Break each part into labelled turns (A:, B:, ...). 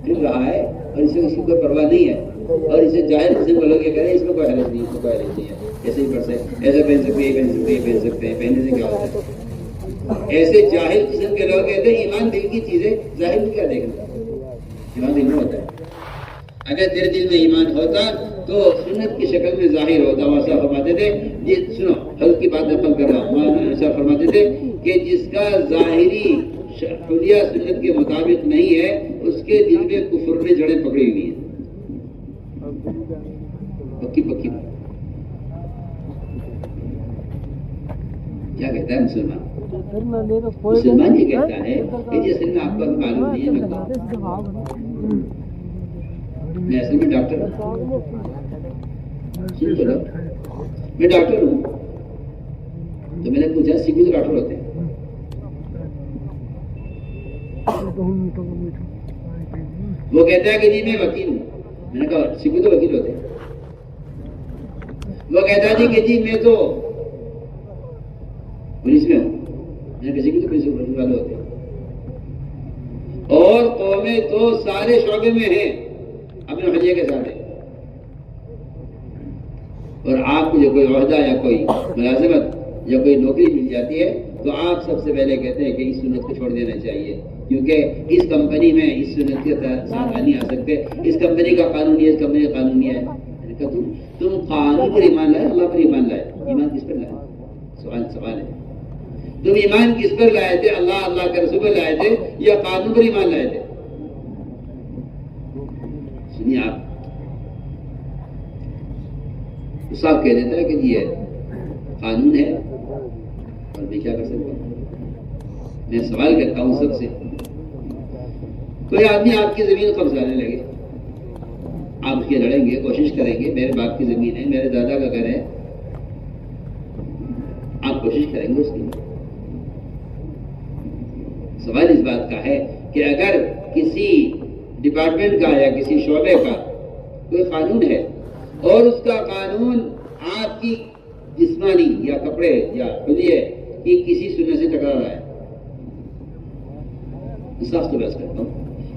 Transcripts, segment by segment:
A: پھر رہا ہے اور اسے کسی کو پرواہ نہیں ہے، اور اسے جاہل قسم کے لوگ یہ کہہ رہے ہیں اس میں کوئی حرج نہیں، اس میں کوئی حرج نہیں ہے، ایسے ہی پڑھ سکتے، ایسے پہن سکتے، یہ پہن سکتے، یہ پہن سکتے ہیں، پہننے سے کیا ہوتا ہے؟ ایسے جاہل قسم کے لوگ کہتے ہیں ایمان دل کی چیز ہے، ظاہر میں کیا دیکھنا، ایمان دل میں ہوتا ہے۔ اگر تیرے دل میں ایمان ہوتا تو سنت کی شکل میں ظاہر ہوتا۔ وہ ایسا فرماتے تھے، یہ سنو حضرت کی بات نقل کر رہا ہوں، ایسا فرماتے تھے کہ جس کا ظاہری حلیہ سنت کے مطابق نہیں ہے اس کے دل میں کفر نے جڑیں پکڑی ہوئی ہیں، پکی پکی۔ کیا کہتا ہے مسلمان؟ مسلمان یہ کہتا ہے کہ جس دن میں آپ کو معلوم نہیں ہے میں اصل میں ڈاکٹر ہوں، سن تو لو، میں ڈاکٹر ہوں، تو میں نے پوچھا سکھ تو ڈاکٹر ہوتے ہیں؟ وہ کہتا ہے کہ جی میں وکیل ہوں، میں نے کہا سکھ تو وکیل ہوتے ہیں؟ وہ کہتا ہے جی کہ جی میں تو پولیس میں ہوں، میں نے کہا سکھ تو پولیس والے ہوتے ہیں، اور قومیں تو سارے شعبے میں ہیں اپنے حلیے کے ساتھ ہے، اور آپ کو جو کوئی عہدہ یا کوئی ملازمت یا کوئی نوکری مل جاتی ہے تو آپ سب سے پہلے کہتے ہیں کہ اس سنت کو چھوڑ دینا چاہیے، کیونکہ اس کمپنی میں اس سنت کے ساتھ نہیں آ سکتے، اس کمپنی کا قانون یہ ہے، اس کمپنی کا قانون یہ ہے۔ میں نے کہا تم قانون پر ایمان لائے، اللہ پر ایمان لائے، ایمان کس پر لائے؟ سوال ہے، تم ایمان کس پر لائے تھے؟ اللہ کے رسول پر لائے تھے یا قانون پر ایمان لائے تھے؟ سنیے، آپ صاحب کہہ دیتا ہے کہ جی یہ قانون ہے اور میں کیا کر سکتا ہوں؟ میں سوال کرتا ہوں سب سے، کوئی آدمی آپ کی زمین قبضہ کرنے لگے، آپ اس کے لڑیں گے، کوشش کریں گے، میرے باپ کی زمین ہے، میرے دادا کا گھر ہے، آپ کوشش کریں گے اس کے لیے؟ سوال اس بات کا ہے کہ اگر کسی ڈپارٹمنٹ کا یا کسی شعبے کا کوئی قانون ہے اور اس کا قانون آپ کی جسمانی یا کپڑے یا حلیے کی کسی سنت سے ٹکرا رہا ہے، صاف تو بحث کرتا ہوں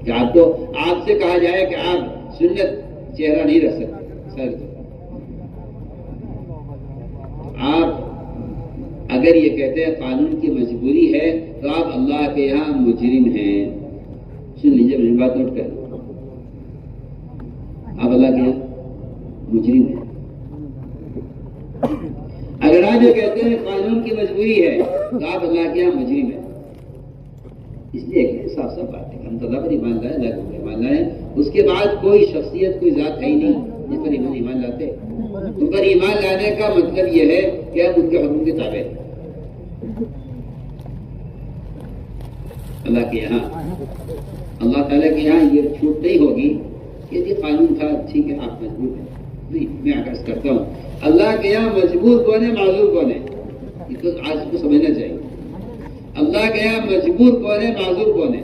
A: کہ آپ سے کہا جائے کہ آپ سنت چہرہ نہیں رکھ سکتے، سر آپ اگر یہ کہتے ہیں قانون کی مجبوری ہے تو آپ اللہ کے یہاں مجرم ہیں۔ سن لیجیے، میری بات نوٹ کر، آپ اللہ کے یہاں مجرم ہیں۔ اگر آپ یہ کہتے ہیں قانون کی مجبوری ہے تو آپ اللہ کے یہاں مجرم ہیں۔ اس لیے کہ صاف صاف بات ہے، ہم تو اللہ پر ایمان لائیں، اللہ پر ایمان لائیں، اس کے بعد کوئی شخصیت کوئی ذات ہے ہی نہیں جس پر ایمان لاتے۔ ان پر ایمان لانے کا مطلب یہ ہے کہ ہم ان کے حکم کے تابع ہیں۔ اللہ کے یہاں، اللہ تعالیٰ کے یہاں یہ چھوٹ نہیں ہوگی کہ یہ قانون تھا، ٹھیک ہے آپ مجبور ہیں، نہیں، میں عرض کرتا ہوں اللہ کے یہاں مجبور کون ہے، معذور کون ہے؟ یہ تو آج کو سمجھنا چاہیے۔ اللہ کے یہاں مجبور کون ہے، معذور کون ہے؟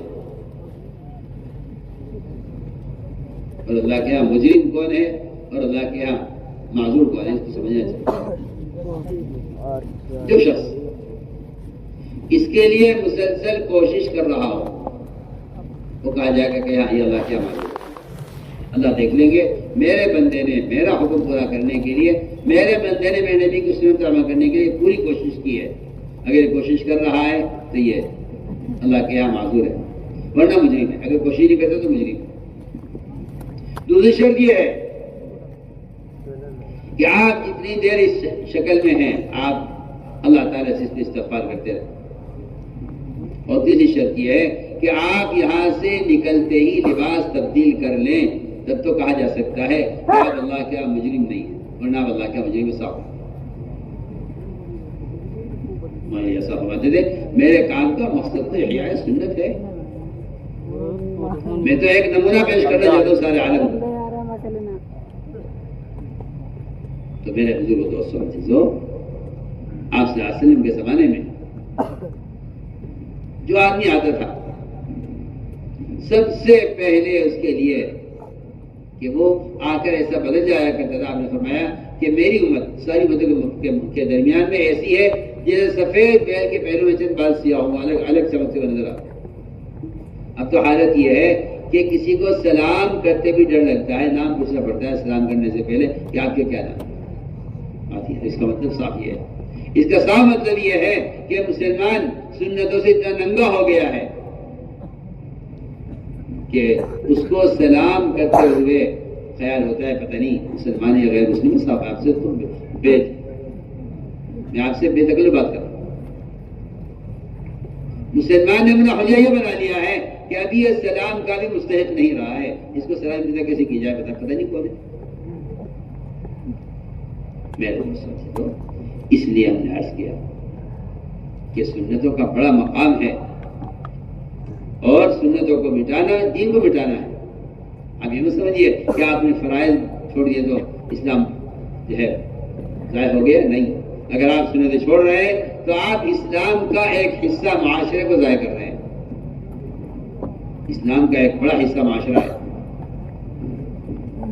A: اور اللہ کے یہاں مجرم کون ہے اور اللہ کے یہاں معذور کون ہے، اس کو سمجھنا چاہیے۔ جو شخص اس کے لیے مسلسل کوشش کر رہا ہو وہ کہا جائے گا کہ ہاں یہ اللہ کیا معلوم، اللہ دیکھ لیں گے، میرے بندے نے میرا حکم پورا کرنے کے لیے، میرے بندے نے میرے نبی کی سنت عمل کرنے کے لیے پوری کوشش کی ہے، اگر یہ کوشش کر رہا ہے تو یہ اللہ کے یہاں معذور ہے، ورنہ مجرم ہے، اگر کوشش نہیں کرتا تو مجرم ہے۔ دوسری شرط یہ ہے کہ آپ اتنی دیر اس شکل میں ہیں، آپ اللہ تعالیٰ سے استغفار کرتے رہیں، اور تیسری شرط یہ ہے کہ آپ یہاں سے نکلتے ہی لباس تبدیل کر لیں، تب تو کہا جا سکتا ہے کہ آپ اللہ کا مجرم نہیں ہے، ورنہ آپ اللہ کا مجرم صاحب۔ میں ایسا فرماتے تھے میرے کام کا مقصد تو احیاء سنت ہے، میں تو ایک نمونہ پیش کرنا چاہتا ہوں سارے عالم کو۔ تو میرے بزرگ دوستوں عزیزو، آپ صلی اللہ علیہ وسلم کے زمانے میں جو آدمی آتا تھا سب سے پہلے اس کے لیے کہ وہ آ کر ایسا بدل جایا کرتا تھا، آپ نے فرمایا کہ میری امت ساری امتوں کے درمیان میں ایسی ہے جیسے سفید بیل کے پہلوں میں چند بال سیاہ ہوں، الگ الگ چمکتے ہوئے نظر آتے ہیں۔ اب تو حالت یہ ہے کہ کسی کو سلام کرتے بھی ڈر لگتا ہے، نام پوچھنا پڑتا ہے سلام کرنے سے پہلے کہ آپ کے کیا نام ہے۔ اس کا مطلب صاف یہ ہے، اس کا صاف مطلب یہ ہے کہ مسلمان سنتوں سے اتنا ننگا ہو گیا ہے کہ اس کو سلام کرتے ہوئے خیال ہوتا ہے پتہ نہیں مسلمان یا غیر مسلم۔ صاحب آپ سے تو میں آپ سے بے تکلف بات کر رہا ہوں۔ مسلمان نے اپنا حجہ یہ بنا لیا ہے کہ ابھی یہ سلام کا بھی مستحق نہیں رہا ہے، اس کو سلام کیسے کی جائے پتہ نہیں کون ہے۔ میرے اس لیے ہم نے عرض کیا کہ سنتوں کا بڑا مقام ہے اور سنتوں کو مٹانا دین کو مٹانا ہے۔ اب یہ مت سمجھیے کہ آپ نے فرائض چھوڑ دیے تو اسلام جو ہے ضائع ہو گیا، نہیں۔ اگر آپ سنتیں چھوڑ رہے ہیں تو آپ اسلام کا ایک حصہ معاشرے کو ضائع کر رہے ہیں۔ اسلام کا ایک بڑا حصہ معاشرہ ہے،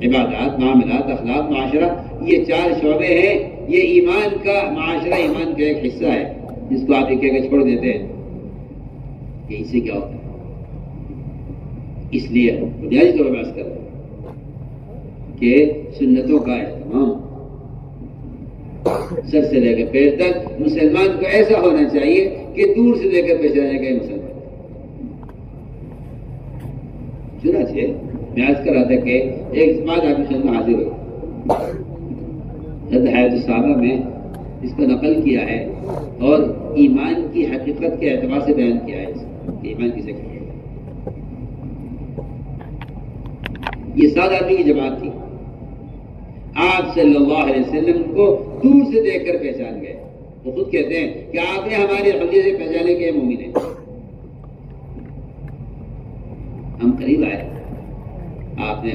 A: عبادات، معاملات، اخلاق، معاشرہ، یہ 4 شعبے ہیں۔ یہ ایمان کا معاشرہ، ایمان کا ایک حصہ ہے جس کو آپ ایک ایک چھوڑ دیتے ہیں کہ اس سے کیا ہوتا ہے۔ اس لیے بنیادی طور پر بحث کر رہے ہیں کہ سنتوں کا اہتمام سر سے لے کر پیر تک مسلمان کو ایسا ہونا چاہیے کہ دور سے لے کر پہچانے کا مسلمان۔ چنانچہ میں عرض کر رہا تھا کہ ایک بات آپ کی خدمت حاضر ہوئی، حضرت حیات الصحابہ میں اس کو نقل کیا ہے اور ایمان کی حقیقت کے اعتبار سے بیان کیا ہے کہ ایمان کسے کہتے ہیں۔ یہ 7 آدمی کی جماعت تھی، آپ صلی اللہ علیہ وسلم کو دور سے دیکھ کر پہچان گئے۔ وہ خود کہتے ہیں کہ آپ نے ہمارے خلیے سے پہچانے کے مومن ہیں۔ ہم قریب آئے، آپ نے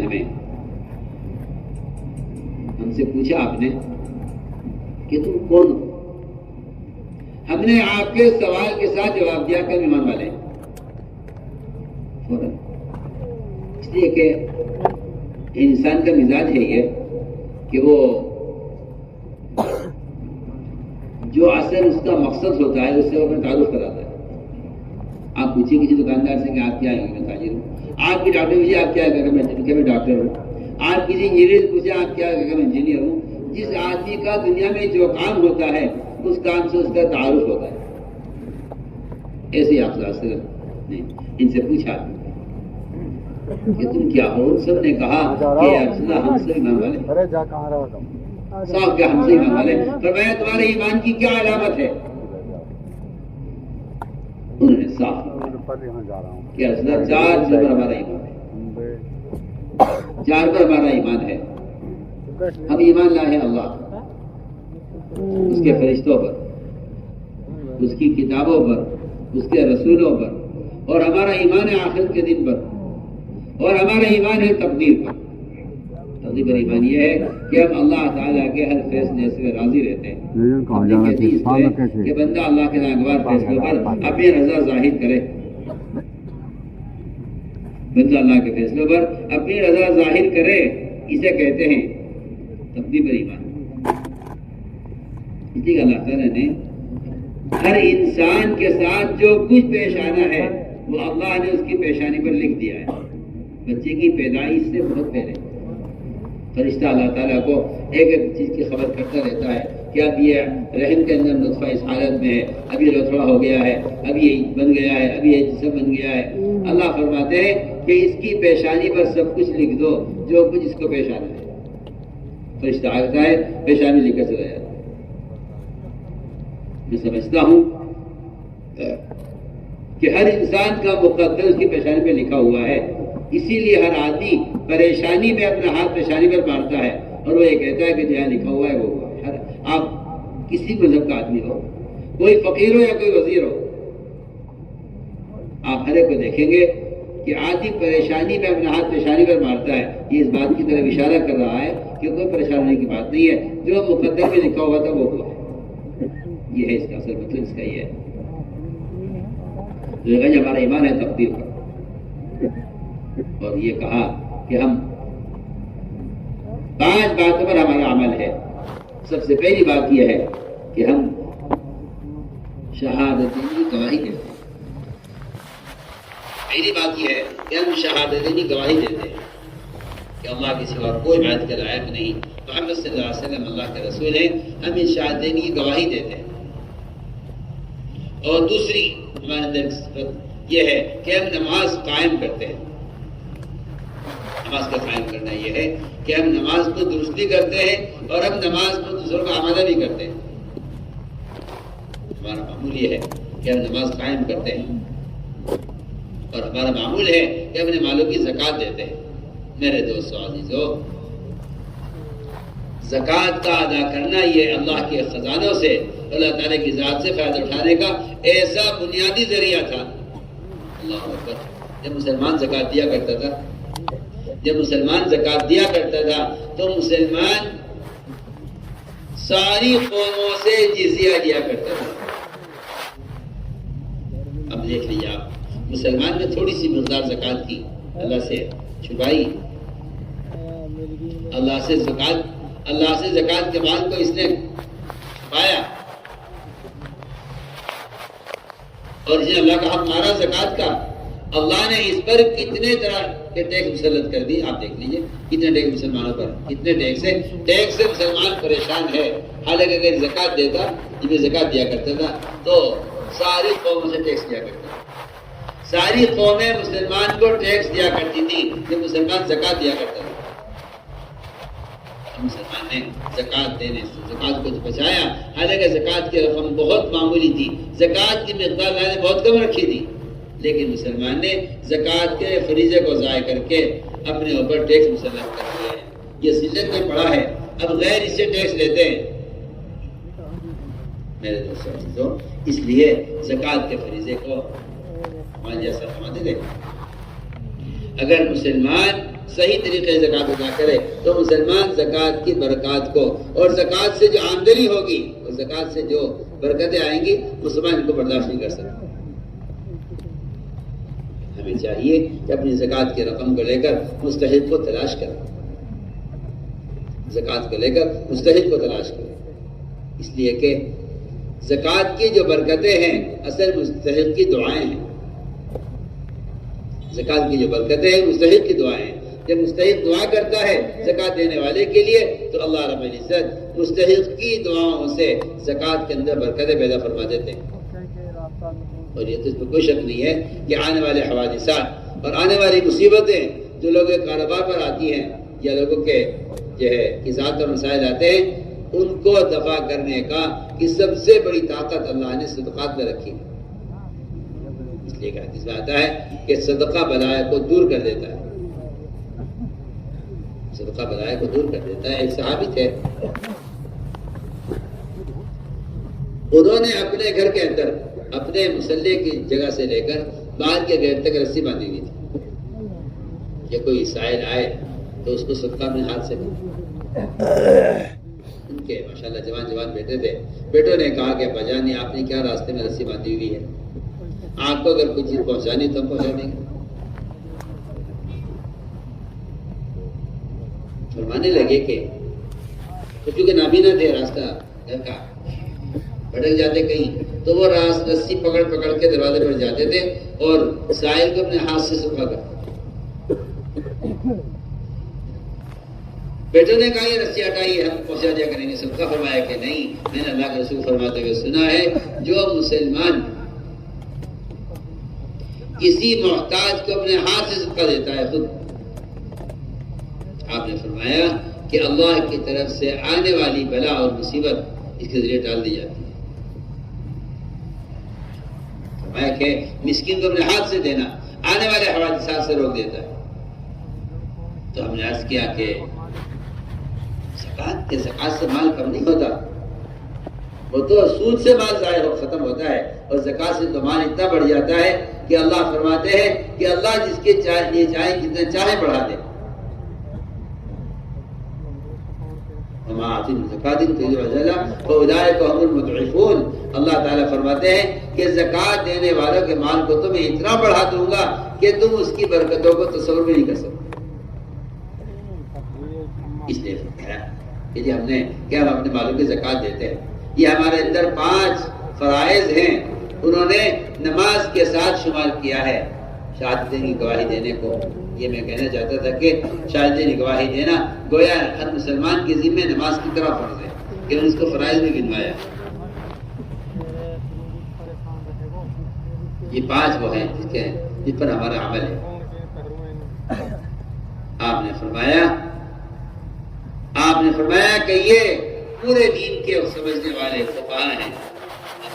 A: ہم سے پوچھا آپ نے کہ تم کون ہو؟ ہم نے آپ کے سوال کے ساتھ جواب دیا کہ ایمان والے ہیں، فوراً۔ اس لیے کہ انسان کا مزاج ہے یہ کہ وہ جو اصل اس کا مقصد ہوتا ہے اس سے وہ اپنا تعارف کراتا ہے۔ آپ پوچھیں کسی دکاندار سے کہ آپ کیا ہیں؟ میں تاجر ہوں۔ آپ کی ڈاکٹر پوچھے آپ کیا ہے؟ میں ڈاکٹر ہوں۔ آپ کسی انجینئر سے پوچھے آپ کیا ہے؟ میں انجینئر ہوں۔ جس آدمی کا دنیا میں جو کام ہوتا ہے اس کام سے اس کا تعارف ہوتا ہے۔ ایسے ہی آپ نے ان سے پوچھا کہ تم کیا ہو؟ سب نے کہا کہ ہم سے ایمان والے، صاحب کیا ہم سے ایمان والے؟ فرمایا تمہارے ایمان کی کیا علامت ہے؟ انہوں نے صاف کہ حضرت 4 پر ہمارا ایمان ہے، 4 پر ہمارا ایمان ہے۔ ہم ایمان لائے ہیں اللہ، اس کے فرشتوں پر، اس کی کتابوں پر، اس کے رسولوں پر، اور ہمارا ایمان ہے آخرت کے دن پر، اور ہمارا ایمان ہے تقدیر پر۔ تقدیر پر ایمان یہ ہے کہ ہم اللہ تعالیٰ کے ہر فیصلے سے راضی رہتے ہیں۔ کہ بندہ اللہ کے ناگوار فیصلوں پر اپنی رضا ظاہر کرے، بندہ اللہ کے فیصلوں پر اپنی رضا ظاہر کرے، اسے کہتے ہیں تقدیر پر ایمان۔ اس لیے اللہ تعالیٰ نے ہر انسان کے ساتھ جو کچھ پیش آنا ہے وہ اللہ نے اس کی پیشانی پر لکھ دیا ہے۔ بچے کی پیدائش سے بہت پہلے فرشتہ اللہ تعالیٰ کو ایک ایک چیز کی خبر کرتا رہتا ہے کہ اب یہ رحم کے اندر نطفہ اس حالت میں ہے، اب یہ لوتھڑا ہو گیا ہے، اب یہ بن گیا ہے، اب یہ جسم بن گیا ہے۔ اللہ فرماتے ہیں کہ اس کی پیشانی پر سب کچھ لکھ دو جو کچھ اس کو پیش آنا ہے۔ فرشتہ آتا ہے، پیشانی لکھ کر چلا جاتا ہے۔ میں سمجھتا ہوں کہ ہر انسان کا مقدر اس کی پیشانی پہ لکھا ہوا ہے، اسی لیے ہر آدمی پریشانی میں اپنا ہاتھ پیشانی پر مارتا ہے اور وہ یہ کہتا ہے کہ جہاں لکھا ہوا ہے وہ ہوا ہے۔ آپ کسی مذہب کا آدمی ہو، کوئی فقیر ہو یا کوئی وزیر ہو، آپ ہر ایک کو دیکھیں گے کہ آدمی پریشانی میں اپنا ہاتھ پیشانی پر مارتا ہے۔ یہ اس بات کی طرف اشارہ کر رہا ہے کہ کوئی پریشان ہونے کی بات نہیں ہے، جو مقدر میں لکھا ہوا تھا وہ ہوا ہے۔ یہ ہے اس کا اصل مطلب، اس کا یہ ہے جو ہمارا ایمان ہے تقدیر پر۔ اور یہ کہا کہ ہم 5 باتوں پر ہمارا عمل ہے۔ سب سے پہلی بات یہ ہے کہ ہم شہادتین کی گواہی دیتے ہیں۔ پہلی بات یہ ہے کہ ہم شہادتین گواہی دیتے ہیں کہ اللہ کے سوا کوئی عبادت کے لائق نہیں، محمد صلی اللہ علیہ وسلم اللہ کے رسول ہیں، ہم ان شہادتین کی گواہی دیتے ہیں۔ اور دوسری ہمارے اندر صفت یہ ہے کہ ہم نماز قائم کرتے ہیں۔ نماز کا قائم کرنا یہ ہے کہ ہم نماز کو درستی کرتے ہیں اور ہم نماز کو دوسروں کا آمادہ بھی کرتے ہیں۔ ہمارا معمول یہ ہے کہ ہم نماز قائم کرتے ہیں اور ہمارا معمول ہے کہ اپنے مالوں کی زکوٰۃ دیتے ہیں۔ میرے دوستو عزیزو، زکوٰۃ کا ادا کرنا یہ اللہ کے خزانوں سے، اللہ تعالیٰ کی ذات سے فائدہ اٹھانے کا ایسا بنیادی ذریعہ تھا۔ اللہ اکبر! جب مسلمان زکوٰۃ دیا کرتا تھا تو مسلمان ساری قوموں سے جزیہ لیا کرتا تھا۔ اب دیکھ لیجیے آپ، مسلمان نے تھوڑی سی مقدار زکوٰۃ کی، اللہ سے چھپائی، اللہ سے زکوٰۃ کے مال کو اس نے پایا، اور جس نے اللہ کا حق مارا زکوٰۃ کا، اللہ نے اس پر کتنے طرح کے ٹیکس مسلط کر دی۔ آپ دیکھ لیجئے کتنے ٹیکس مسلمانوں پر، کتنے ٹیکس سے مسلمان پریشان ہے۔ حالانکہ اگر زکوٰۃ دیتا، جب زکوٰۃ دیا کرتا تھا تو ساری قوموں سے ٹیکس دیا کرتا تھا، ساری قومیں مسلمان کو ٹیکس دیا کرتی تھی جب مسلمان زکوٰۃ دیا کرتا تھا۔ مسلمان نے زکوٰۃ دینے سے زکوٰۃ کو بچایا، حالانکہ زکوٰۃ کی رقم بہت معمولی تھی، زکوٰۃ کی مقدار اللہ نے بہت کم رکھی تھی، لیکن مسلمان نے زکوٰۃ کے فریضے کو ضائع کر کے اپنے اوپر ٹیکس مسلط کر دیا ہے۔ یہ ذلت میں پڑا ہے، اب غیر اس سے ٹیکس لیتے ہیں۔ میرے دوستوں، اس لیے زکوٰۃ کے فریضے کو ہمارے جیسا سمجھ لیں۔ اگر مسلمان صحیح طریقے سے زکوٰۃ ادا کرے تو مسلمان زکوٰۃ کی برکات کو اور زکوٰۃ سے جو آمدنی ہوگی اور زکوٰۃ سے جو برکتیں آئیں گی، مسلمان ان کو برداشت نہیں کر سکتا۔ ہمیں چاہیے کہ اپنی زکوٰۃ کی رقم کو لے کر مستحق کو تلاش کریں، زکوٰۃ کو لے کر مستحق کو تلاش کریں، اس لیے کہ زکوٰۃ کی جو برکتیں ہیں اصل مستحق کی دعائیں ہیں۔ زکوٰۃ کی جو برکتیں ہیں مستحق کی دعائیں ہیں۔ جب مستحق دعا کرتا ہے زکوٰۃ دینے والے کے لیے تو اللہ رب العزت مستحق کی دعاؤں سے زکوٰۃ کے اندر برکتیں پیدا فرما دیتے ہیں۔ اور یہ تو اس میں کوئی شک نہیں ہے کہ آنے والے حوادثات اور آنے والی مصیبتیں جو لوگوں کے کاروبار پر آتی ہیں یا لوگوں کے جو ہے ذات اور مسائل آتے ہیں، ان کو دفع کرنے کا کی سب سے بڑی طاقت اللہ نے صدقات میں رکھی ہے۔ اس لیے کہ حدیث میں آتا ہے کہ صدقہ بلائے کو دور کر دیتا ہے، صدقہ بلائے کو دور کر دیتا ہے۔ ایک صحابی تھے، انہوں نے اپنے گھر کے اندر اپنے مسلح کی جگہ سے لے کر باہر کے گیٹ تک رسی باندھی ہوئی تھی کہ کوئی سائل آئے تو اس کو صدقہ اپنے ہاتھ سے ان کے ماشاءاللہ جوان بیٹے تھے، بیٹوں نے کہا کہ ابا جان آپ نے کیا راستے میں رسی باندھی ہوئی ہے، آپ کو اگر کوئی چیز پہنچانی تو ہم پہنچا دیں گے۔ فرمانے لگے کہ چونکہ نابینا تھے، راستہ گھر کا بھٹک جاتے کہیں تو وہ رسی پکڑ کے دروازے پر جاتے تھے اور سائل کو اپنے ہاتھ سے سکھا کر بیٹوں نے کہا یہ رسی ہٹائیے ہم پہنچا دیا کریں گے۔ صدقہ فرمایا کہ نہیں، میں نے اللہ کے رسول فرماتے ہوئے سنا ہے جو مسلمان کسی محتاج کو اپنے ہاتھ سے صدقہ دیتا ہے خود، آپ نے فرمایا کہ اللہ کی طرف سے آنے والی بلا اور مصیبت اس کے ذریعے ٹال دی جاتی ہے۔ فرمایا کہ مسکین کو اپنے ہاتھ سے دینا آنے والے حوادثات سے روک دیتا ہے۔ تو ہم نے عرض کیا کہ زکوٰۃ سے مال کم نہیں ہوتا، وہ تو سود سے مال ضائع ہو ختم ہوتا ہے، اور زکوٰۃ سے تو مال اتنا بڑھ جاتا ہے کہ اللہ فرماتے ہیں کہ اللہ جس کے لیے چاہے جتنا چاہے بڑھا دے۔ اللہ تعالیٰ فرماتے ہیں کہ زکوٰۃ دینے والوں کے مال کو تو میں اتنا بڑھا دوں گا کہ تم اس کی برکتوں کو تصور بھی نہیں کر سکتے۔ اس لیے کہ ہم اپنے مالوں کی زکوٰۃ دیتے ہیں۔ یہ ہمارے اندر 5 فرائض ہیں، انہوں نے نماز کے ساتھ شمار کیا ہے۔ شہادتین کی گواہی دینے کو. یہ میں کہنا چاہتا تھا کہ شہادتین کی گواہی دینا گویا ہر مسلمان کے ذمہ نماز کی طرح فرض ہے کہ اس کو فرائض میں گنوایا. یہ 5 وہ ہیں جس پر ہمارا عمل ہے. آپ نے فرمایا کہ یہ پورے دین کے سمجھنے والے فقہاء ہیں.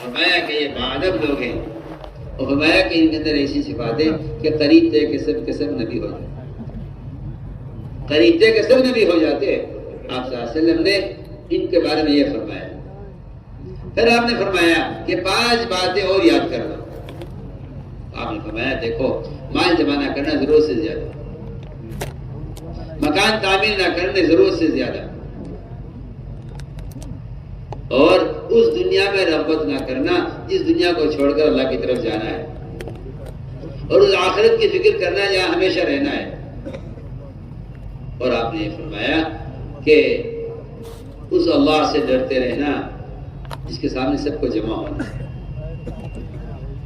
A: فرمایا کہ یہ باادب لوگ ہیں. اور فرمایا کہ ان کے اندر ایسی صفات ہے کہ قریب تھے کہ سب نبی ہو جاتے. قریب تھے کہ سب نبی ہو جاتے. آپ صلی اللہ علیہ وسلم نے ان کے بارے میں یہ فرمایا. پھر آپ نے فرمایا کہ 5 باتیں اور یاد کر لو. آپ نے فرمایا دیکھو مال جمع نہ کرنا ضرورت سے زیادہ, مکان تعمیر نہ کرنے ضرورت سے زیادہ, اور اس دنیا میں رغبت نہ کرنا جس دنیا کو چھوڑ کر اللہ کی طرف جانا ہے, اور اس آخرت کی فکر کرنا جہاں ہمیشہ رہنا ہے. اور آپ نے یہ فرمایا کہ اس اللہ سے ڈرتے رہنا جس کے سامنے سب کو جمع ہونا.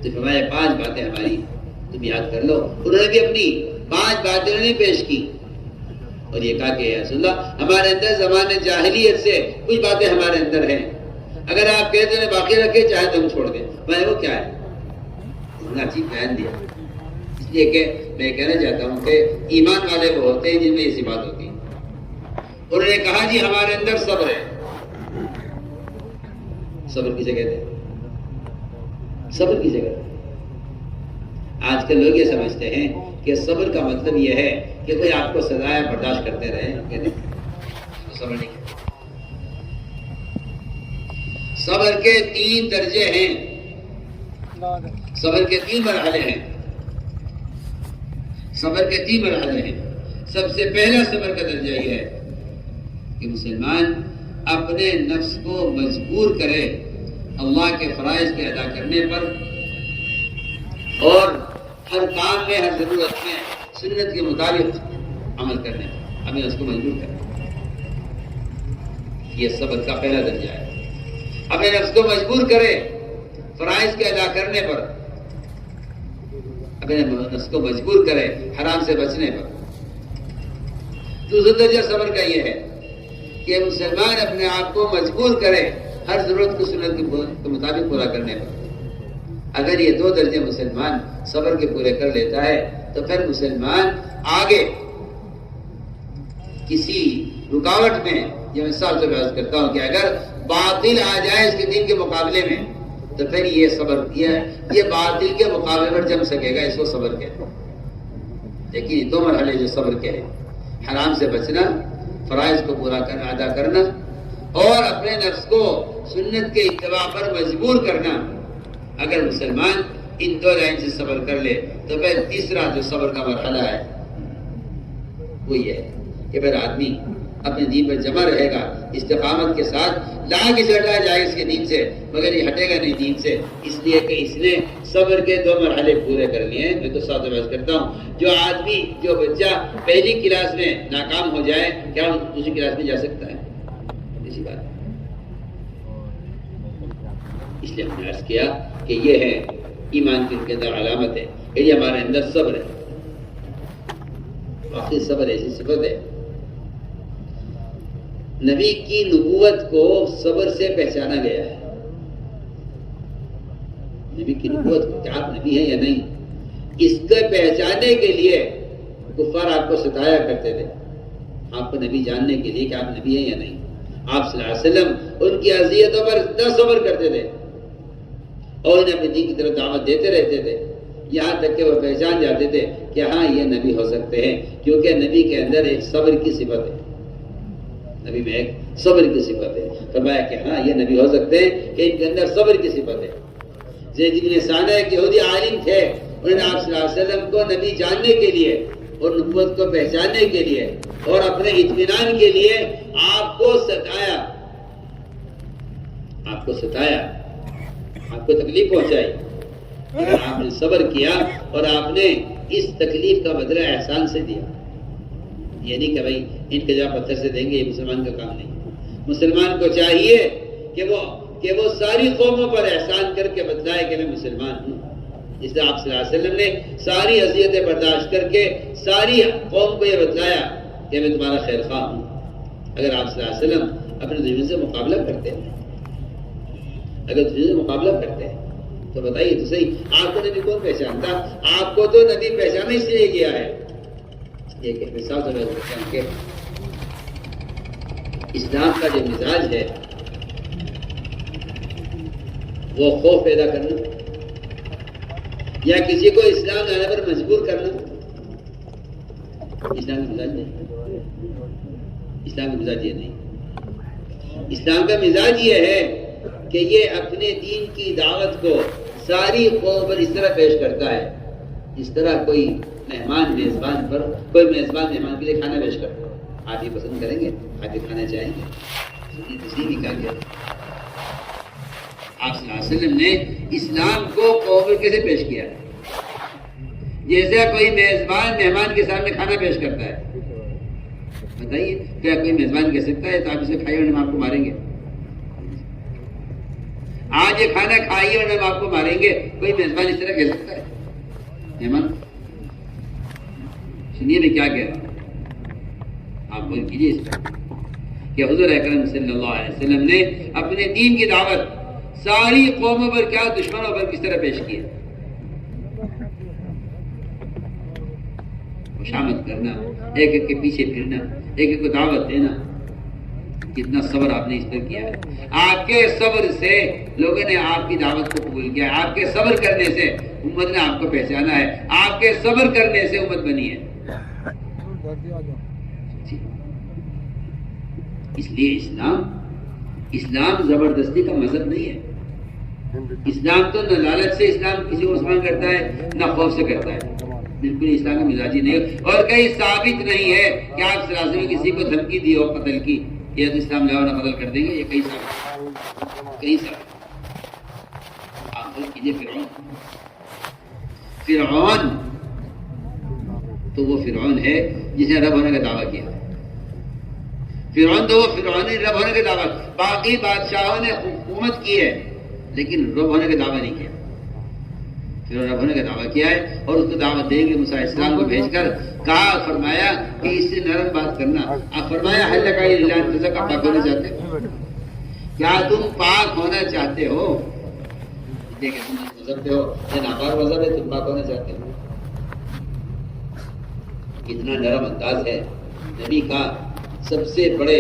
A: تو فرمایا 5 باتیں ہماری تم یاد کر لو. انہوں نے بھی اپنی 5 باتیں نہیں پیش کی اور یہ کہا کہ رسول اللہ ہمارے اندر زمانے جاہلیت سے کچھ باتیں ہمارے اندر ہیں, اگر آپ کہتے ہیں باقی رکھے چاہے تو ہم چھوڑ دیں. میں وہ کیا ہے انہوں نے عجیب بیان دیا. اس لیے کہ میں کہنا چاہتا ہوں کہ ایمان والے وہ ہوتے ہیں جن میں ایسی بات ہوتی ہے. انہوں نے کہا جی ہمارے اندر صبر ہے. صبر کسے کہتے ہیں؟ صبر کی جگہ آج کل لوگ یہ سمجھتے ہیں کہ صبر کا مطلب یہ ہے کہ کوئی آپ کو سزائے برداشت کرتے رہے. صبر نہیں. صبر کے 3 درجے ہیں, صبر کے 3 مرحلے ہیں. صبر کے 3 مرحلے ہیں. سب سے پہلا صبر کا درجہ یہ ہے کہ مسلمان اپنے نفس کو مجبور کرے اللہ کے فرائض کے ادا کرنے پر, اور ہر کام میں ہر ضرورت میں سنت کے مطابق عمل کرنے پر ہمیں اس کو مجبور کرنا. یہ صبر کا پہلا درجہ ہے. اپنے نفس کو مجبور کرے فرائض کے ادا کرنے پر, اپنے نفس کو مجبور کرے حرام سے بچنے پر. دوسرا درجہ صبر کا یہ ہے کہ مسلمان اپنے آپ کو مجبور کرے ہر ضرورت کو سنت کے مطابق پورا کرنے پر. اگر یہ 2 درجے مسلمان صبر کے پورے کر لیتا ہے تو پھر مسلمان آگے کسی رکاوٹ میں, یہ مثال سے بیان کرتا ہوں کہ اگر باطل آ جائے اس کے دین کے مقابلے میں تو پھر یہ صبر یہ باطل کے مقابلے پر جم سکے گا. اس کو صبر کہتے ہیں. لیکن یہ 2 مرحلے جو صبر کے ہیں, حرام سے بچنا, فرائض کو پورا کرنا ادا کرنا, اور اپنے نفس کو سنت کے اتباع پر مجبور کرنا. اگر مسلمان ان 2 لائن سے صبر کر لے تو پھر تیسرا جو صبر کا مرحلہ ہے وہ یہ ہے کہ پھر آدمی اپنے دین پر جمع رہے گا استقامت کے ساتھ. لا کے چڑھا جائے اس کے دین سے مگر یہ ہٹے گا نہیں دین سے, اس لیے کہ اس نے صبر کے 2 مرحلے پورے کر لیے ہیں. میں تو ساتھ بات کرتا ہوں, جو بچہ پہلی کلاس میں ناکام ہو جائے کیا وہ دوسری کلاس میں جا سکتا ہے؟ اسی بات. اس لیے ہم نے عرض کیا کہ یہ ہے ایمان کی ان کے اندر علامت ہے کہ یہ ہمارے اندر صبر ہے. آخر صبر ایسی صفت ہے. نبی کی نبوت کو صبر سے پہچانا گیا ہے. نبی کی نبوت کو کہ آپ نبی ہیں یا نہیں, اس کو پہچاننے کے لیے کفار آپ کو ستایا کرتے تھے. آپ کو نبی جاننے کے لیے کہ آپ نبی ہیں یا نہیں, آپ صلی اللہ علیہ وسلم ان کی اذیتوں پر نہ صبر کرتے تھے اور انہیں اپنے دین کی طرف دعوت دیتے رہتے تھے, یہاں تک کہ وہ پہچان جاتے تھے کہ ہاں یہ نبی ہو سکتے ہیں, کیونکہ نبی کے اندر ایک صبر کی صفت ہے. نبی میں ایک صبر کی صفت ہے. فرمایا کہ ہاں یہ نبی ہو سکتے ہیں کہ ان کے اندر صبر کی صفت ہے. زید بن ثانیہ ایک یہودی عالم تھے, انہوں نے آپ صلی اللہ علیہ وسلم کو نبی جاننے کے لیے اور نبوت کو پہچاننے کے لیے اور اپنے اطمینان کے لیے آپ کو ستایا, آپ کو تکلیف پہنچائی. آپ نے صبر کیا اور آپ نے اس تکلیف کا بدلہ احسان سے دیا. یہ نہیں کہ بھائی ان کے جواب پتھر سے دیں گے, یہ مسلمان کا کام نہیں. مسلمان کو چاہیے کہ وہ ساری قوموں پر احسان کر کے بتلائے کہ میں مسلمان ہوں. اس لیے آپ صلی اللہ علیہ وسلم نے ساری اذیتیں برداشت کر کے ساری قوم کو یہ بتلایا کہ میں تمہارا خیر خواہ ہوں۔ اگر آپ صلی اللہ علیہ وسلم اپنے دشمن سے مقابلہ کرتے ہیں، اگر دشمن سے مقابلہ کرتے ہیں تو بتائیے تو صحیح، آپ کو نبی کون پہچانتا؟ آپ کو تو نبی پہچانا اس لیے گیا ہے۔ ایک مثال تو میں پہچان کے اسلام کا جو مزاج ہے وہ خوف پیدا کرنا یا کسی کو اسلام لانے پر مجبور کرنا، اسلام کا مزاج نہیں۔ اسلام کا مزاج یہ نہیں، اسلام کا مزاج یہ ہے کہ یہ اپنے دین کی دعوت کو ساری قوم پر اس طرح پیش کرتا ہے جس طرح کوئی مہمان میزبان پر، کوئی میزبان مہمان کے لیے کھانا پیش کرتا ہے۔ آپ یہ پسند کریں گے؟ آپ یہ کھانا چاہیں گے؟ یہ تصدیق کیا گیا؟ آپ صلی اللہ علیہ وسلم نے اسلام کو قوم پر کیسے پیش کیا ہے؟ جیسے کوئی میزبان مہمان کے سامنے کھانا پیش کرتا ہے۔ بتائیے کیا کوئی میزبان کہہ سکتا ہے تو آپ اسے کھائیے ورنہ ہم آپ کو ماریں گے؟ آج یہ کھانا کھائیے ورنہ ہم آپ کو ماریں گے، کوئی میزبان اس طرح کہہ سکتا ہے؟ مہمان سنیے میں کیا کہہ رہا ہوں، آپ بول کیجیے اس طرح کہ حضور اکرم صلی اللہ علیہ وسلم نے اپنے دین کی دعوت ساری قوموں پر کیا، دشمنوں پر کس طرح پیش کی ہے۔ خوشامد کرنا، ایک ایک کے پیچھے پھرنا، ایک ایک کو دعوت دینا، کتنا صبر آپ نے اس پر کیا ہے۔ آپ کے صبر سے لوگوں نے آپ کی دعوت کو قبول کیا ہے، آپ کے صبر کرنے سے امت نے آپ کو پہچانا ہے، آپ کے صبر کرنے سے امت بنی ہے۔ اس لیے اسلام زبردستی کا مذہب نہیں ہے۔ اسلام تو نہ لالچ سے اسلام کسی کو مسلمان کرتا ہے نہ خوف سے کرتا ہے، بالکل اسلام کا مزاجی نہیں ہے۔ اور کہیں ثابت نہیں ہے کہ آپ صلی اللہ علیہ وسلم کسی کو دھمکی دی ہو قتل کی، یہ تو اسلام لاؤ نہ قتل کر دیں گے، یہ کہیں ثابت آپ کو کیجیے۔ فرعون تو وہ فرعون ہے جس نے رب ہونے کا دعویٰ کیا۔ فرعون تو وہ فرعون نے رب ہونے کا دعویٰ، باقی بادشاہوں نے حکومت کی ہے لیکن رب ہونے کا دعویٰ نہیں کیا۔ فرعون رب ہونے کا دعویٰ کیا ہے اور اس کو دعوت دیں گے موسیٰ علیہ السلام کو بھیج کر کہا، فرمایا کہ اس سے نرم بات کرنا۔ اب فرمایا حل لک الا ان تزکا، پاک ہونا چاہتے ہو؟ کیا تم پاک ہونا چاہتے ہو؟ دیکھیں تم جس مذہب پہ ہو یہ ناپاک مذہب ہے، تم پاک ہونا چاہتے ہو؟ کتنا نرم انداز ہے نبی کا، سب سے بڑے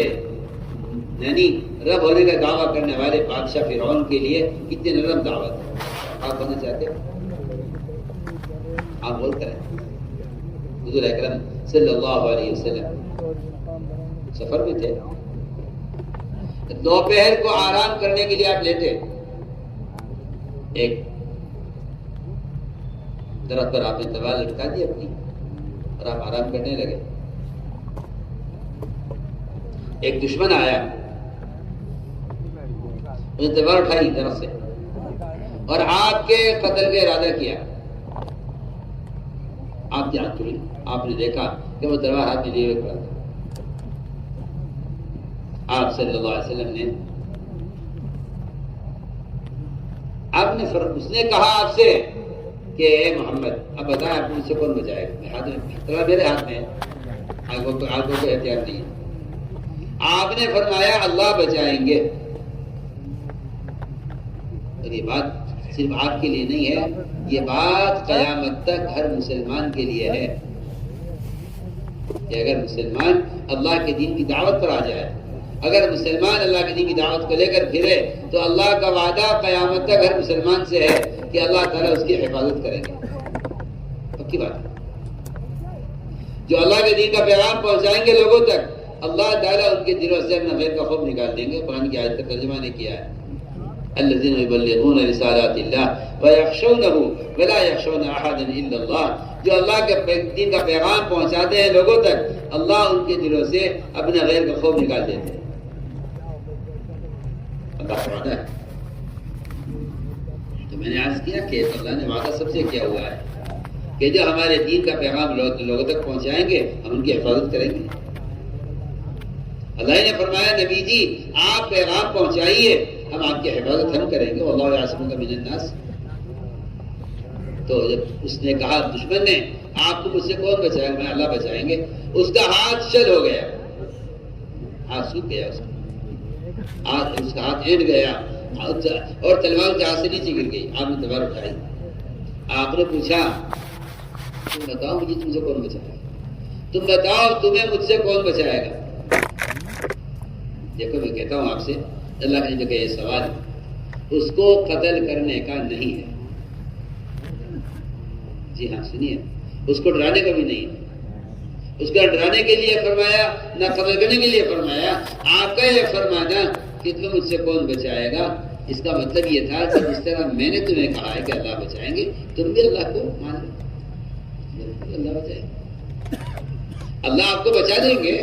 A: یعنی رب ہونے کا دعویٰ کرنے والے بادشاہ فرعون کے لیے کتنے نرم دعوت ہے۔ آپ ہونا چاہتے ہو؟ آپ بولتے ہیں حضور اکرم صلی اللہ علیہ وسلم سفر میں تھے، دوپہر کو آرام کرنے کے لیے آپ لیٹے، ایک درخت پر آپ نے تلوار لٹکا دی اپنی اور آپ آرام کرنے لگے۔ ایک دشمن آیا، اس نے تلوار اٹھائی درخت سے اور آپ کے قتل کا ارادہ کیا۔ آپ کی آنکھ کھلی، آپ نے دیکھا کہ وہ تلوار ہاتھ میں لیے ہوئے کھڑا تھا۔ آپ صلی اللہ علیہ وسلم نے اس نے کہا آپ سے کہ اے محمد اب بتائیں آپ مجھ سے کون بچائے گا؟ تلوار میرے ہاتھ میں ہے، آنکھوں کو احتیاط نہیں ہے۔ آپ نے فرمایا اللہ بچائیں گے۔ اور یہ بات صرف آپ کے لیے نہیں ہے، یہ بات قیامت تک ہر مسلمان کے لیے ہے کہ اگر مسلمان اللہ کے دین کی دعوت پر آ جائے، اگر مسلمان اللہ کے دین کی دعوت کو لے کر پھرے تو اللہ کا وعدہ قیامت تک ہر مسلمان سے ہے کہ اللہ تعالیٰ اس کی حفاظت کریں گے۔ پکی بات ہے، جو اللہ کے دین کا پیغام پہنچائیں گے لوگوں تک، اللہ تعالیٰ ان کے دلوں سے اپنا غیر کا خوف نکال دیں گے۔ قرآن کی آیت کا ترجمہ نے کیا ہے، الذین یبلغون رسالات اللہ ویخشونہ ولا یخشون احدا الا اللہ، جو اللہ کے دین کا پیغام پہنچاتے ہیں لوگوں تک، اللہ ان کے دلوں سے اپنا غیر کا خوف نکال دیتے ہیں۔ اللہ کا وعدہ ہے۔ تو میں نے عرض کیا کہ اللہ نے وعدہ سب سے کیا ہوا ہے کہ جو ہمارے دین کا پیغام لوگوں تک پہنچائیں گے ہم ان کی حفاظت کریں گے۔ اللہ نے فرمایا نبی جی آپ پیغام پہنچائیے، ہم آپ کی حفاظت ہم کریں گے، واللہ یعصمک من الناس۔ تو جب اس نے کہا دشمن نے آپ کو مجھ سے کون بچائے گا؟ میں اللہ بچائیں گے، اس کا ہاتھ شل ہو گیا، ہاتھ سوکھ گیا، اس کا ہاتھ اینٹ گیا اور تلوار کے ہاتھ سے نیچے گر گئی۔ آپ نے تلوار اٹھائی، آپ نے پوچھا تم بتاؤ مجھے تم سے کون بچائے گا، تم بتاؤ تمہیں مجھ سے کون بچائے گا؟ دیکھو میں کہتا ہوں آپ سے، اللہ کے نبی کا یہ سوال اس کو قتل کرنے کا نہیں ہے، جی ہاں سنیے، اس کو ڈرانے کا بھی نہیں ہے، اس کا ڈرانے کے لیے فرمایا نہ قتل کرنے کے لیے فرمایا۔ آپ کا یہ فرمانا کہ تمہیں مجھ سے کون بچائے گا، اس کا مطلب یہ تھا کہ جس طرح میں نے تمہیں کہا ہے کہ اللہ بچائیں گے، تم بھی اللہ کو مان لو، اللہ بچائے گا، اللہ آپ کو بچا دیں گے،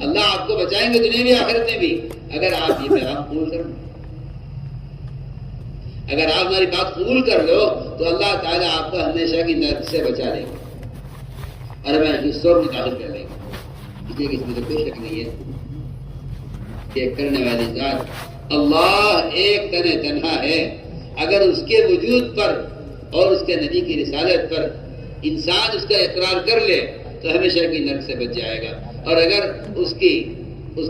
A: اللہ آپ کو بچائیں گے دنیا بھی آخرت میں بھی، اگر آپ یہ پیغام قبول کر لو، اگر آپ ہماری بات قبول کر لو تو اللہ تعالیٰ آپ کو ہمیشہ کی نرک سے بچا دے گا اور ہمیں سور میں داخل کر لے گا۔ اس لیے کہ اس میں تو کوئی شک نہیں ہے کہ کرنے والی ذات اللہ ایک تنہا ہے، اگر اس کے وجود پر اور اس کے نبی کی رسالت پر انسان اس کا اقرار کر لے تو ہمیشہ کی نرک سے بچ جائے گا، اور اگر اس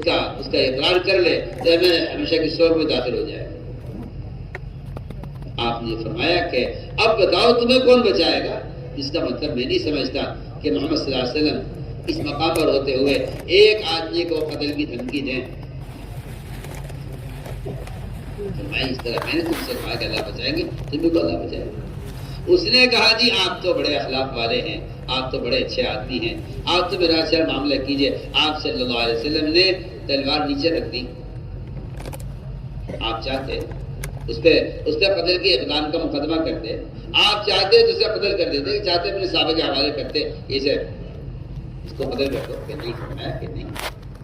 A: کا اقرار کر لے تو ہمیشہ کی سور میں داخل ہو جائے گا۔ آپ نے فرمایا کہ اب بتاؤ تمہیں کون بچائے گا، اس کا مطلب میں نہیں سمجھتا کہ محمد صلی اللہ علیہ وسلم اس مقام پر ہوتے ہوئے ایک آدمی کو قتل کی دھمکی دیں۔ فرمایا اس طرح میں نے تم سے کہا کہ اللہ بچائیں گے، تمہیں کو اللہ بچائے گا۔ اس نے کہا جی آپ تو بڑے اخلاق والے ہیں، آپ تو بڑے اچھے آدمی ہیں، آپ تو میرا اچھا معاملہ کیجئے۔ آپ صلی اللہ علیہ وسلم نے تلوار نیچے رکھ دی، آپ چاہتے اس پہ قتل کے اقدام کا مقدمہ کرتے، آپ چاہتے تو اسے قتل کر دیتے، چاہتے اپنے صحابہ کے حوالے کرتے، اسے اس کو قتل کر دو، کہ نہیں فرمایا کہ نہیں،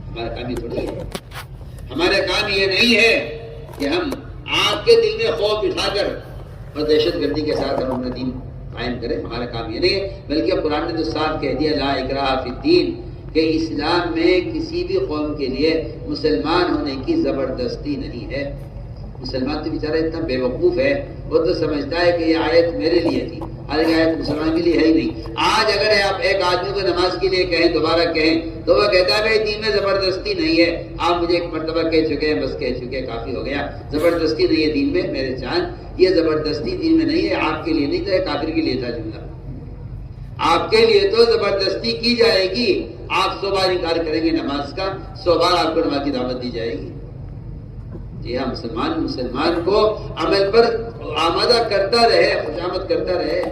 A: ہمارا کام یہ تھوڑی ہے، ہمارا کام یہ نہیں ہے کہ ہم آپ کے دل میں خوف بٹھا کر اور دہشت گردی کے ساتھ ہم اپنا دین قائم کریں، ہمارا کام یہ نہیں ہے، بلکہ قرآن نے تو صاف کہہ دیا لا اکراہ فی الدین، کہ اسلام میں کسی بھی قوم کے لیے مسلمان ہونے کی زبردستی نہیں ہے۔ مسلمان تو بیچارہ اتنا بے وقوف ہے، وہ تو سمجھتا ہے کہ یہ آیت میرے لیے تھی، حالانکہ آیت مسلمان کے لیے ہے ہی نہیں۔ آج اگر آپ ایک آدمی کو نماز کے لیے کہیں، دوبارہ کہیں، تو وہ کہتا ہے بھائی دین میں زبردستی نہیں ہے، آپ مجھے ایک مرتبہ کہہ چکے ہیں، بس کہہ چکے کافی ہو گیا، زبردستی نہیں ہے دین میں۔ میرے جان یہ زبردستی دین میں نہیں ہے، آپ کے لیے نہیں تھا، کافر کے لیے تھا جملہ۔ آپ کے لیے تو زبردستی کی جائے گی، آپ 100 بار انکار کریں گے نماز کا، 100 بار آپ کو نماز کی دعوت دی جائے گی۔ جی ہاں، مسلمان کو عمل پر آمادہ کرتا رہے، خوشامد کرتا رہے۔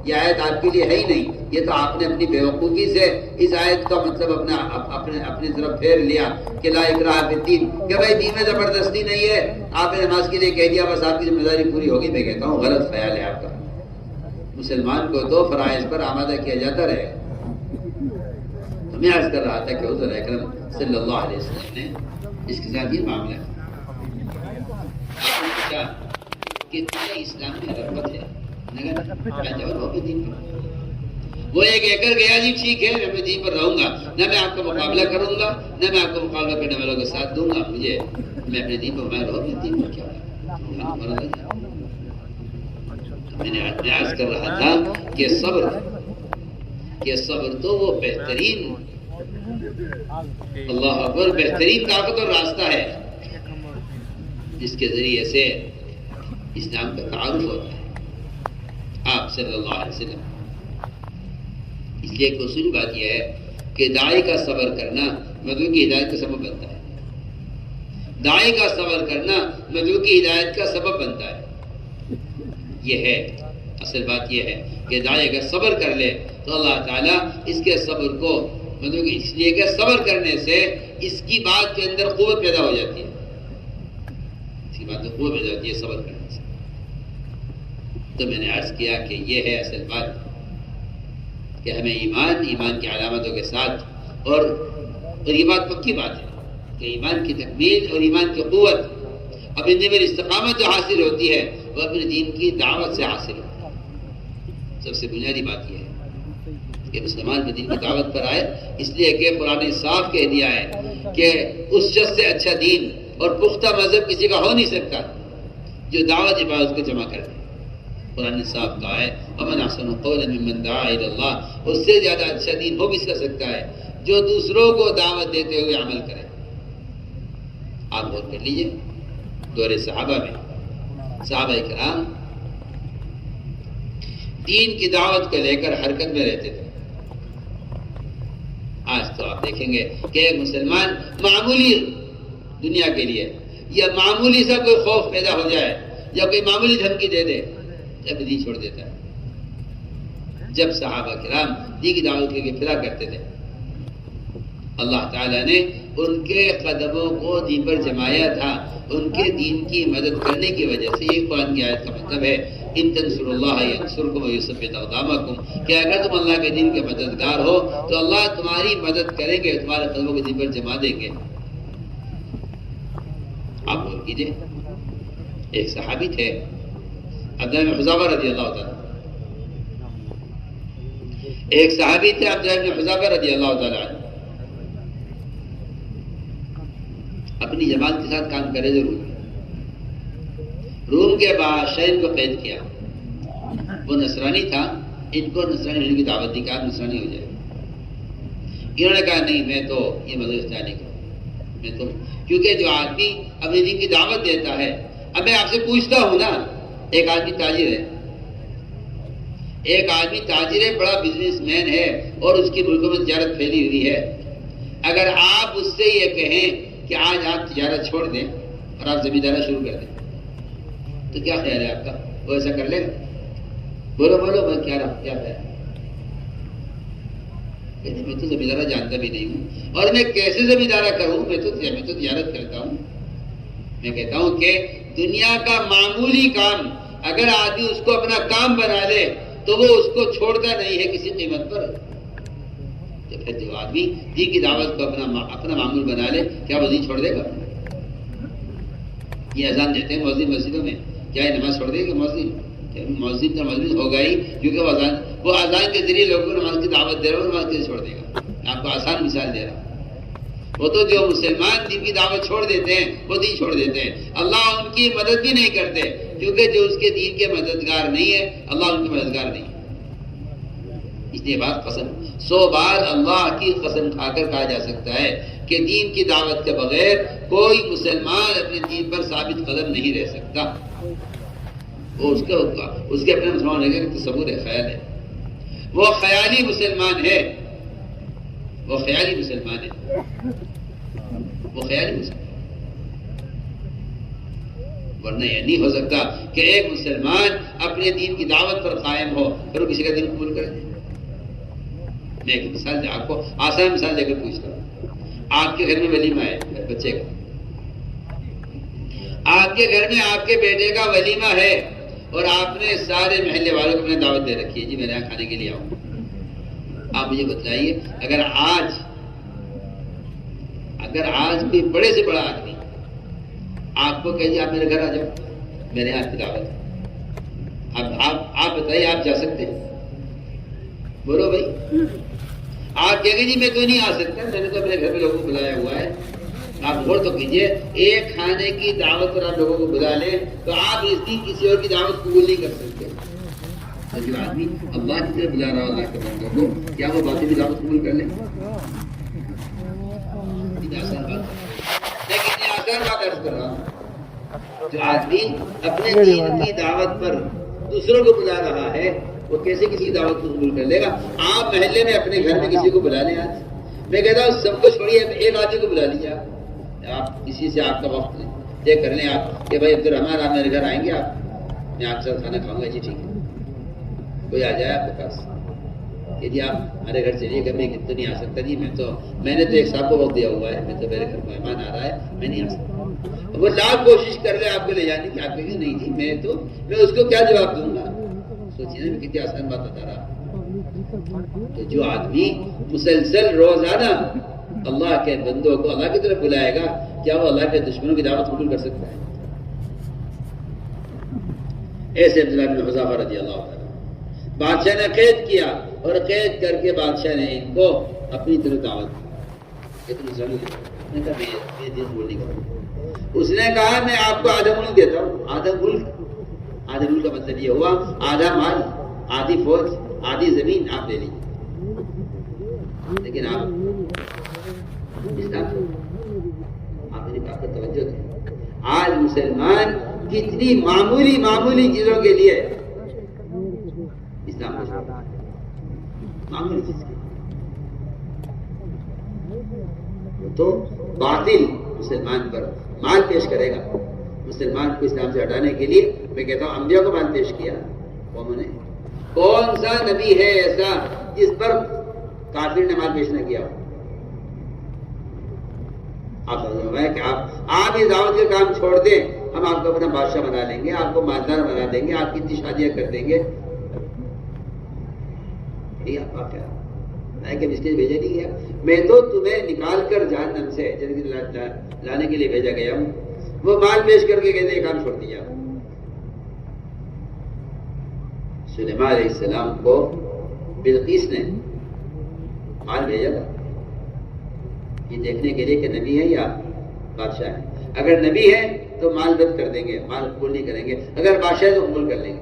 A: یہ آیت آپ کے لیے ہے ہی نہیں، یہ تو آپ نے اپنی بیوقوفی سے اس آیت کا مطلب اپنی طرف پھیر لیا کہ لا اکراہ فی الدین، کہ بھائی دین میں زبردستی نہیں ہے، آپ نے نماز کے لیے کہہ دیا، بس آپ کی ذمہ داری پوری ہوگی۔ میں کہتا ہوں غلط خیال ہے آپ کا، مسلمان کو تو فرائض پر آمادہ کیا جاتا رہے۔ تو میں عرض کر رہا تھا کہ حضور اکرم صلی اللہ علیہ وسلم نے اس کے ساتھ یہ معاملہ کہ تمہیں اسلام میں رغبت ہے، وہ ایک کہہ کر گیا جی ٹھیک ہے میں دین پر رہوں گا، نہ میں آپ کا مقابلہ کروں گا، نہ میں آپ کو مقابلہ کرنے والوں کے ساتھ دوں گا، مجھے میں اپنے دین پر میں رہوں گا، دین پر کیا میں نے عرض کر رہا تھا کہ صبر تو وہ بہترین، اللہ اکبر، بہترین طاقت اور راستہ ہے جس کے ذریعے سے اسلام کا تعارف ہوتا ہے آپ صلی اللہ علیہ وسلم۔ اس لیے ایک اصول بات یہ ہے کہ داعی کا صبر کرنا مدعو کی ہدایت کا سبب بنتا ہے، داعی کا صبر کرنا مدعو کی ہدایت کا سبب بنتا ہے۔ یہ ہے اصل بات، یہ ہے کہ داعی اگر صبر کر لے تو اللہ تعالیٰ اس کے صبر کو مدعو کی، اس لیے کہ صبر کرنے سے اس کی بات کے اندر قوت پیدا ہو جاتی ہے، اس کی بات میں قوت پیدا ہوتی ہے صبر کرنے سے۔ تو میں نے عرض کیا کہ یہ ہے اصل بات کہ ہمیں ایمان کی علامتوں کے ساتھ، اور یہ بات پکی بات ہے کہ ایمان کی تکمیل اور ایمان کی قوت اپنے دین میں استقامت جو حاصل ہوتی ہے وہ اپنے دین کی دعوت سے حاصل ہوتی ہے۔ سب سے بنیادی بات یہ ہے کہ مسلمان اپنے دین کی دعوت پر آئے، اس لیے کہ قرآن نے صاف کہہ دیا ہے کہ اس شخص سے اچھا دین اور پختہ مذہب کسی کا ہو نہیں سکتا جو دعوت عبادت کو جمع کر دے۔ قرآن نے صاف کہا ہے ومن احسن قولا ممن دعا الی اللہ، اس سے زیادہ اچھا دین ہو بھی سکتا ہے جو دوسروں کو دعوت دیتے ہوئے عمل کرے۔ آپ غور کر لیجئے دور صحابہ میں صحابہ کرام دین کی دعوت کو لے کر حرکت میں رہتے تھے۔ آج تو آپ دیکھیں گے کہ ایک مسلمان معمولی دنیا کے لیے یا معمولی سا کوئی خوف پیدا ہو جائے یا کوئی معمولی دھمکی دے دے جب دین چھوڑ دیتا ہے۔ جب صحابہ کرام دین کی دعوت کے لیے پھرا کرتے تھے، اللہ تعالیٰ نے ان کے قدموں کو دین پر جمایا تھا، ان کے دین کی مدد کرنے کی وجہ سے۔ یہ قرآن کی آیت کا مطلب ہے ان تنصروا اللہ ینصرکم ویثبت اقدامکم، کہ اگر تم اللہ کے دین کے مددگار ہو تو اللہ تمہاری مدد کریں گے، تمہارے قدموں کو دین پر جما دیں گے۔ آپ غور کیجیے، ایک صحابی تھے عبداللہ بن حذافہ رضی اللہ تعالیٰ، ایک صحابی تھے عبداللہ بن حذافہ رضی اللہ تعالیٰ عنہ، اپنی جماعت کے ساتھ کام کرے ضرور۔ روم کے بادشاہ ان کو قید کیا، وہ نصرانی تھا، ان کو نصرانی ہونے کی دعوت دی کہ آپ نصرانی ہو جائے۔ انہوں نے کہا نہیں، میں تو یہ مذہب اختیار نہیں کروں، میں تو، کیونکہ جو آدمی اپنے دین کی دعوت دیتا ہے، اب میں آپ سے پوچھتا ہوں نا، ایک آدمی تاجر ہے، ایک آدمی تاجر ہے، بڑا بزنس مین ہے اور اس کی ملکوں میں تجارت پھیلی ہوئی ہے، اگر آپ اس سے یہ کہیں کہ آج آپ تجارت چھوڑ دیں اور آپ زمینداری شروع کر دیں تو کیا خیال ہے آپ کا؟ وہ ایسا کر لے گا؟ بولو میں کیا خیال ہے؟ کہتے میں تو زمیندارہ جانتا بھی نہیں ہوں، اور میں کیسے زمیندارہ کروں؟ میں تو تجارت کرتا ہوں۔ میں کہتا ہوں کہ دنیا کا معمولی کام اگر آدمی اس کو اپنا کام بنا لے تو وہ اس کو چھوڑتا نہیں ہے کسی قیمت پر۔ تو پھر جو آدمی دین کی دعوت کو اپنا معمول بنا لے، کیا وہ دین چھوڑ دے گا؟ یہ اذان دیتے ہیں مؤذن مسجدوں میں، کیا یہ نماز چھوڑ دے گا مؤذن؟ مؤذن کا مجلس ہوگا ہی، کیونکہ وہ اذان کے ذریعے لوگوں کو نماز کی دعوت دے رہا ہے، نماز کیسے چھوڑ دے گا؟ آپ کو آسان مثال دے رہا ہوں۔ وہ تو جو مسلمان دین کی دعوت چھوڑ دیتے ہیں وہ دین چھوڑ دیتے ہیں، اللہ ان کی مدد بھی نہیں کرتے، کیونکہ جو اس کے دین کے مددگار نہیں ہے اللہ ان کی مددگار نہیں ہے۔ اس لیے بات قسم 100 بار اللہ کی قسم کھا کر کہا جا سکتا ہے کہ دین کی دعوت کے بغیر کوئی مسلمان اپنے دین پر ثابت قدم نہیں رہ سکتا۔ وہ اس کے اپنے مسلمان ہونے کا تصور ہے، خیال ہے، وہ خیالی مسلمان ہے، وہ خیالی مسلمان ہے، وہ خیالی مسلمان، ورنہ یہ نہیں ہو سکتا کہ ایک مسلمان اپنے دین کی دعوت پر قائم ہو پھر وہ کسی کا دین قبول کرے۔ میں ایک مثال آپ کو آسان مثال دے کر پوچھتا ہوں، آپ کے گھر میں ولیمہ ہے بچے کا، آپ کے گھر میں آپ کے بیٹے کا ولیمہ ہے اور آپ نے سارے محلے والوں کو اپنے دعوت دے رکھی ہے، جی میں یہاں کھانے کے لیے آؤں۔ آپ مجھے بتلائیے اگر آج کوئی بڑے سے بڑا آدمی آپ کو کہیے آپ میرے گھر آ جاؤ، میرے یہاں کی دعوت ہے، آپ بتائیے آپ جا سکتے ہیں؟ بولو بھائی، آپ کہیں گے جی میں تو نہیں آ سکتا، میں نے تو اپنے گھر میں لوگوں کو بلایا ہوا ہے۔ آپ غور تو کیجیے، ایک کھانے کی دعوت پر آپ لوگوں کو بلا لیں تو آپ اس دن کسی اور کی دعوت قبول نہیں کر سکتے۔ جو آدمی اللہ کی طرف بلا رہا ہو اللہ کے بندوں کو، کیا وہ باقی کی دعوت قبول کر لیں؟ آسان بات ہے، لیکن یہ آسان بات عرض کر رہا ہوں، جو آدمی اپنے دین کی دعوت پر دوسروں کو بلا رہا ہے وہ کیسے کسی کی دعوت کو قبول کر لے گا؟ آپ محلے میں اپنے گھر میں کسی کو بلا لیں، آج میں کہتا ہوں سب کو چھوڑیے، ایک آدمی کو بلا لیجیے، آپ کسی سے آپ کا وقت طے کر لیں آپ کہ بھائی عبدالرحمان آپ میرے گھر آئیں گے، آپ میں آپ کے ساتھ کھانا کھاؤں گا، جی ٹھیک ہے، کوئی آ جائے آپ کے پاس کہ جی آپ ہمارے گھر چلیے گا، میں تو نہیں آ سکتا جی، میں نے تو ایک صاحب کو وقت دیا ہوا ہے، میں تو میرے گھر مہمان آ رہا ہے، میں نہیں آ سکتا۔ وہ لاکھ کوشش کر رہے آپ کو لے جانے کی، آپ کہیں گے نہیں جی میں اس کو کیا جواب دوں گا؟ سوچیے نا کتنی آسان بات بتا رہا۔ تو جو آدمی مسلسل روزانہ اللہ کے بندوں کو اللہ کی طرف بلائے گا، کیا وہ اللہ کے دشمنوں کی دعوت قبول کر سکتا ہے؟ ایسے عبداللہ بن حذافہ رضی اللہ عنہ بادشاہ نے قید کیا اور قید کر کے بادشاہ نے ان کو اپنی طرف دعوت دی۔ اس نے کہا میں آپ کو آدھا ملک دیتا ہوں، آدھے ملک کا مطلب یہ ہوا آدھا مال، آدھی فوج، آدھی زمین آپ لے لیجیے، لیکن آپ اسلام آپ میری بات پر توجہ دیں. آج مسلمان کتنی معمولی چیزوں کے لیے اسلام کو چھوڑ، معمولی چیز کے تو باطل مسلمان پر مال پیش کرے گا. مسلمان کو اسلام سے ہٹانے کے لیے میں کہتا ہوں انبیاء کو مال پیش کیا قوموں نے. کون سا نبی ہے ایسا جس پر کافر نے مال پیش نہ کیا ہو؟ آپ کہ آپ یہ دعوت کے کام چھوڑ دیں، ہم آپ کو اپنا بادشاہ بنا لیں گے، آپ کو مالدار بنا دیں گے، آپ کی اتنی شادیاں کر دیں گے. آپ کیا کہ اس لیے بھیجا نہیں گیا، میں تو تمہیں نکال کر جہنم سے جنت لانے کے لیے بھیجا گیا ہوں. وہ مال پیش کر کے کہتے ہیں کام چھوڑ دیا. سلیمان علیہ السلام کو بلقیس نے مال بھیجا تھا یہ دیکھنے کے لیے کہ نبی ہے یا بادشاہ ہے. اگر نبی ہے تو مال رد کر دیں گے، مال قبول نہیں کریں گے، اگر بادشاہ ہے تو قبول کر لیں گے.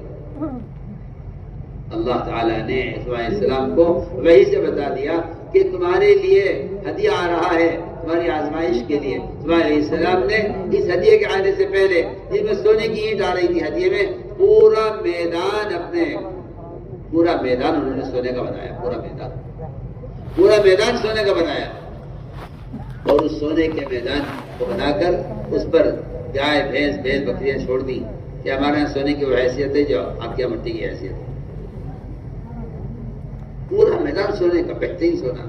A: اللہ تعالیٰ نے سلیمان علیہ السلام کو وحی سے بتا دیا کہ تمہارے لیے ہدیہ آ رہا ہے، تمہاری آزمائش کے لیے. سلیمان علیہ السلام نے اس ہدیے کے آنے سے پہلے جس میں سونے کی اینٹ آ رہی تھی ہدیے میں، پورا میدان انہوں نے سونے کا بنایا. پورا میدان سونے کا بنایا اور اس سونے کے میدان کو بنا کر اس پر گائے بھینس بکریاں چھوڑ دی کہ ہمارے یہاں سونے کی وہ حیثیت ہے جو آپ کے یہاں مٹی کی حیثیت ہے. پورا میدان سونے کا، بہترین سونا،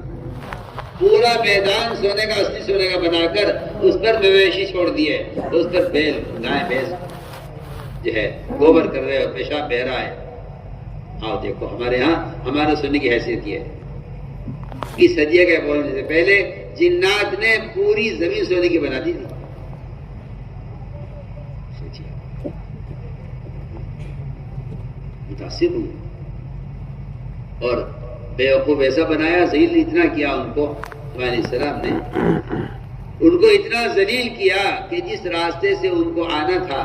A: پورا میدان سونے کا، اصلی سونے کا بنا کر اس پر مویشی چھوڑ دیے. اس پر بیل گائے بھینس جو ہے گوبر کر رہے اور پیشاب بہ رہا ہے. آؤ دیکھو ہمارے ہاں ہمارا سونے کی حیثیت یہ ہے. اس ہدیے کے بولنے سے پہلے جنات نے پوری زمین سونے کی بنا دی تھی. متاثر ہوئی اور بیوقوف ایسا بنایا، ذلیل اتنا کیا ان کو. علیہ السلام نے ان کو اتنا ذلیل کیا کہ جس راستے سے ان کو آنا تھا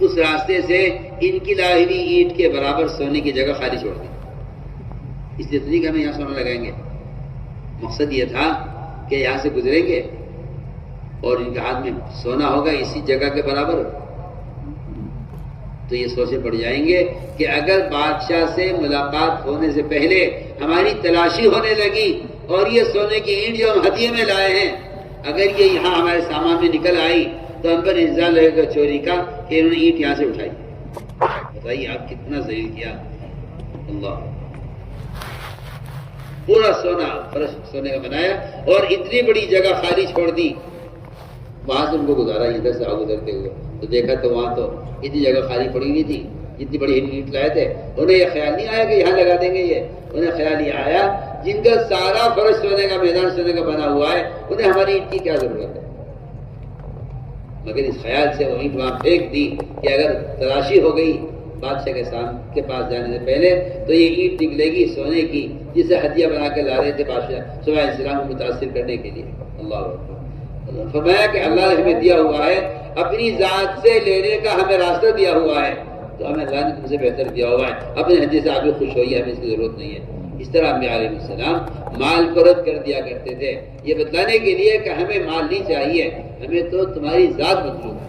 A: اس راستے سے ان کی لائی ہوئی اینٹ کے برابر سونے کی جگہ خالی چھوڑ دی. اس لیے تو نہیں کہ ہمیں یہاں سونا لگائیں گے، مقصد یہ تھا کہ یہاں سے گزریں گے اور ان کے ہاتھ میں سونا ہوگا اسی جگہ کے برابر. تو یہ سوچے پڑ جائیں گے کہ اگر بادشاہ سے ملاقات ہونے سے پہلے ہماری تلاشی ہونے لگی اور یہ سونے کی اینٹ جو ہم ہدیے میں لائے ہیں اگر یہ یہاں ہمارے سامان میں نکل آئی تو ہم پر الزام لگے گا چوری کا کہ انہوں نے اینٹ یہاں سے اٹھائی. بتائیے آپ کتنا ذلیل کیا. اللہ پورا سونا فرش سونے کا بنایا اور اتنی بڑی جگہ خالی چھوڑ دی. وہاں سے ان کو گزارا ادھر سے گزرتے ہوئے تو دیکھا تو وہاں تو اتنی جگہ خالی پڑی ہوئی تھی جتنی بڑی اینٹ لائے تھے. انہیں یہ خیال نہیں آیا کہ یہاں لگا دیں گے. یہ انہیں خیال یہ آیا جن کا سارا فرش سونے کا میدان سونے کا بنا ہوا ہے انہیں ہماری اینٹ کی کیا ضرورت ہے. مگر اس خیال سے وہ اینٹ وہاں پھینک دی کہ اگر تلاشی ہو گئی بادشاہ کے پاس جانے سے پہلے تو یہ اینٹ نکلے گی سونے کی جسے ہدیہ بنا کے لا رہے تھے بادشاہ سلیمان علیہ السلام کو متاثر کرنے کے لیے. اللہ فرمایا کہ اللہ نے ہمیں دیا ہوا ہے، اپنی ذات سے لینے کا ہمیں راستہ دیا ہوا ہے تو ہمیں اللہ نے تم سے بہتر دیا ہوا ہے. اپنے ہدیے سے آپ بھی خوش ہوئیے، ہمیں اس کی ضرورت نہیں ہے. اس طرح انبیاء علیہ السلام مال کو رد کر دیا کرتے تھے یہ بتلانے کے لیے کہ ہمیں مال نہیں چاہیے، ہمیں تو تمہاری ذات مطلوب ہے.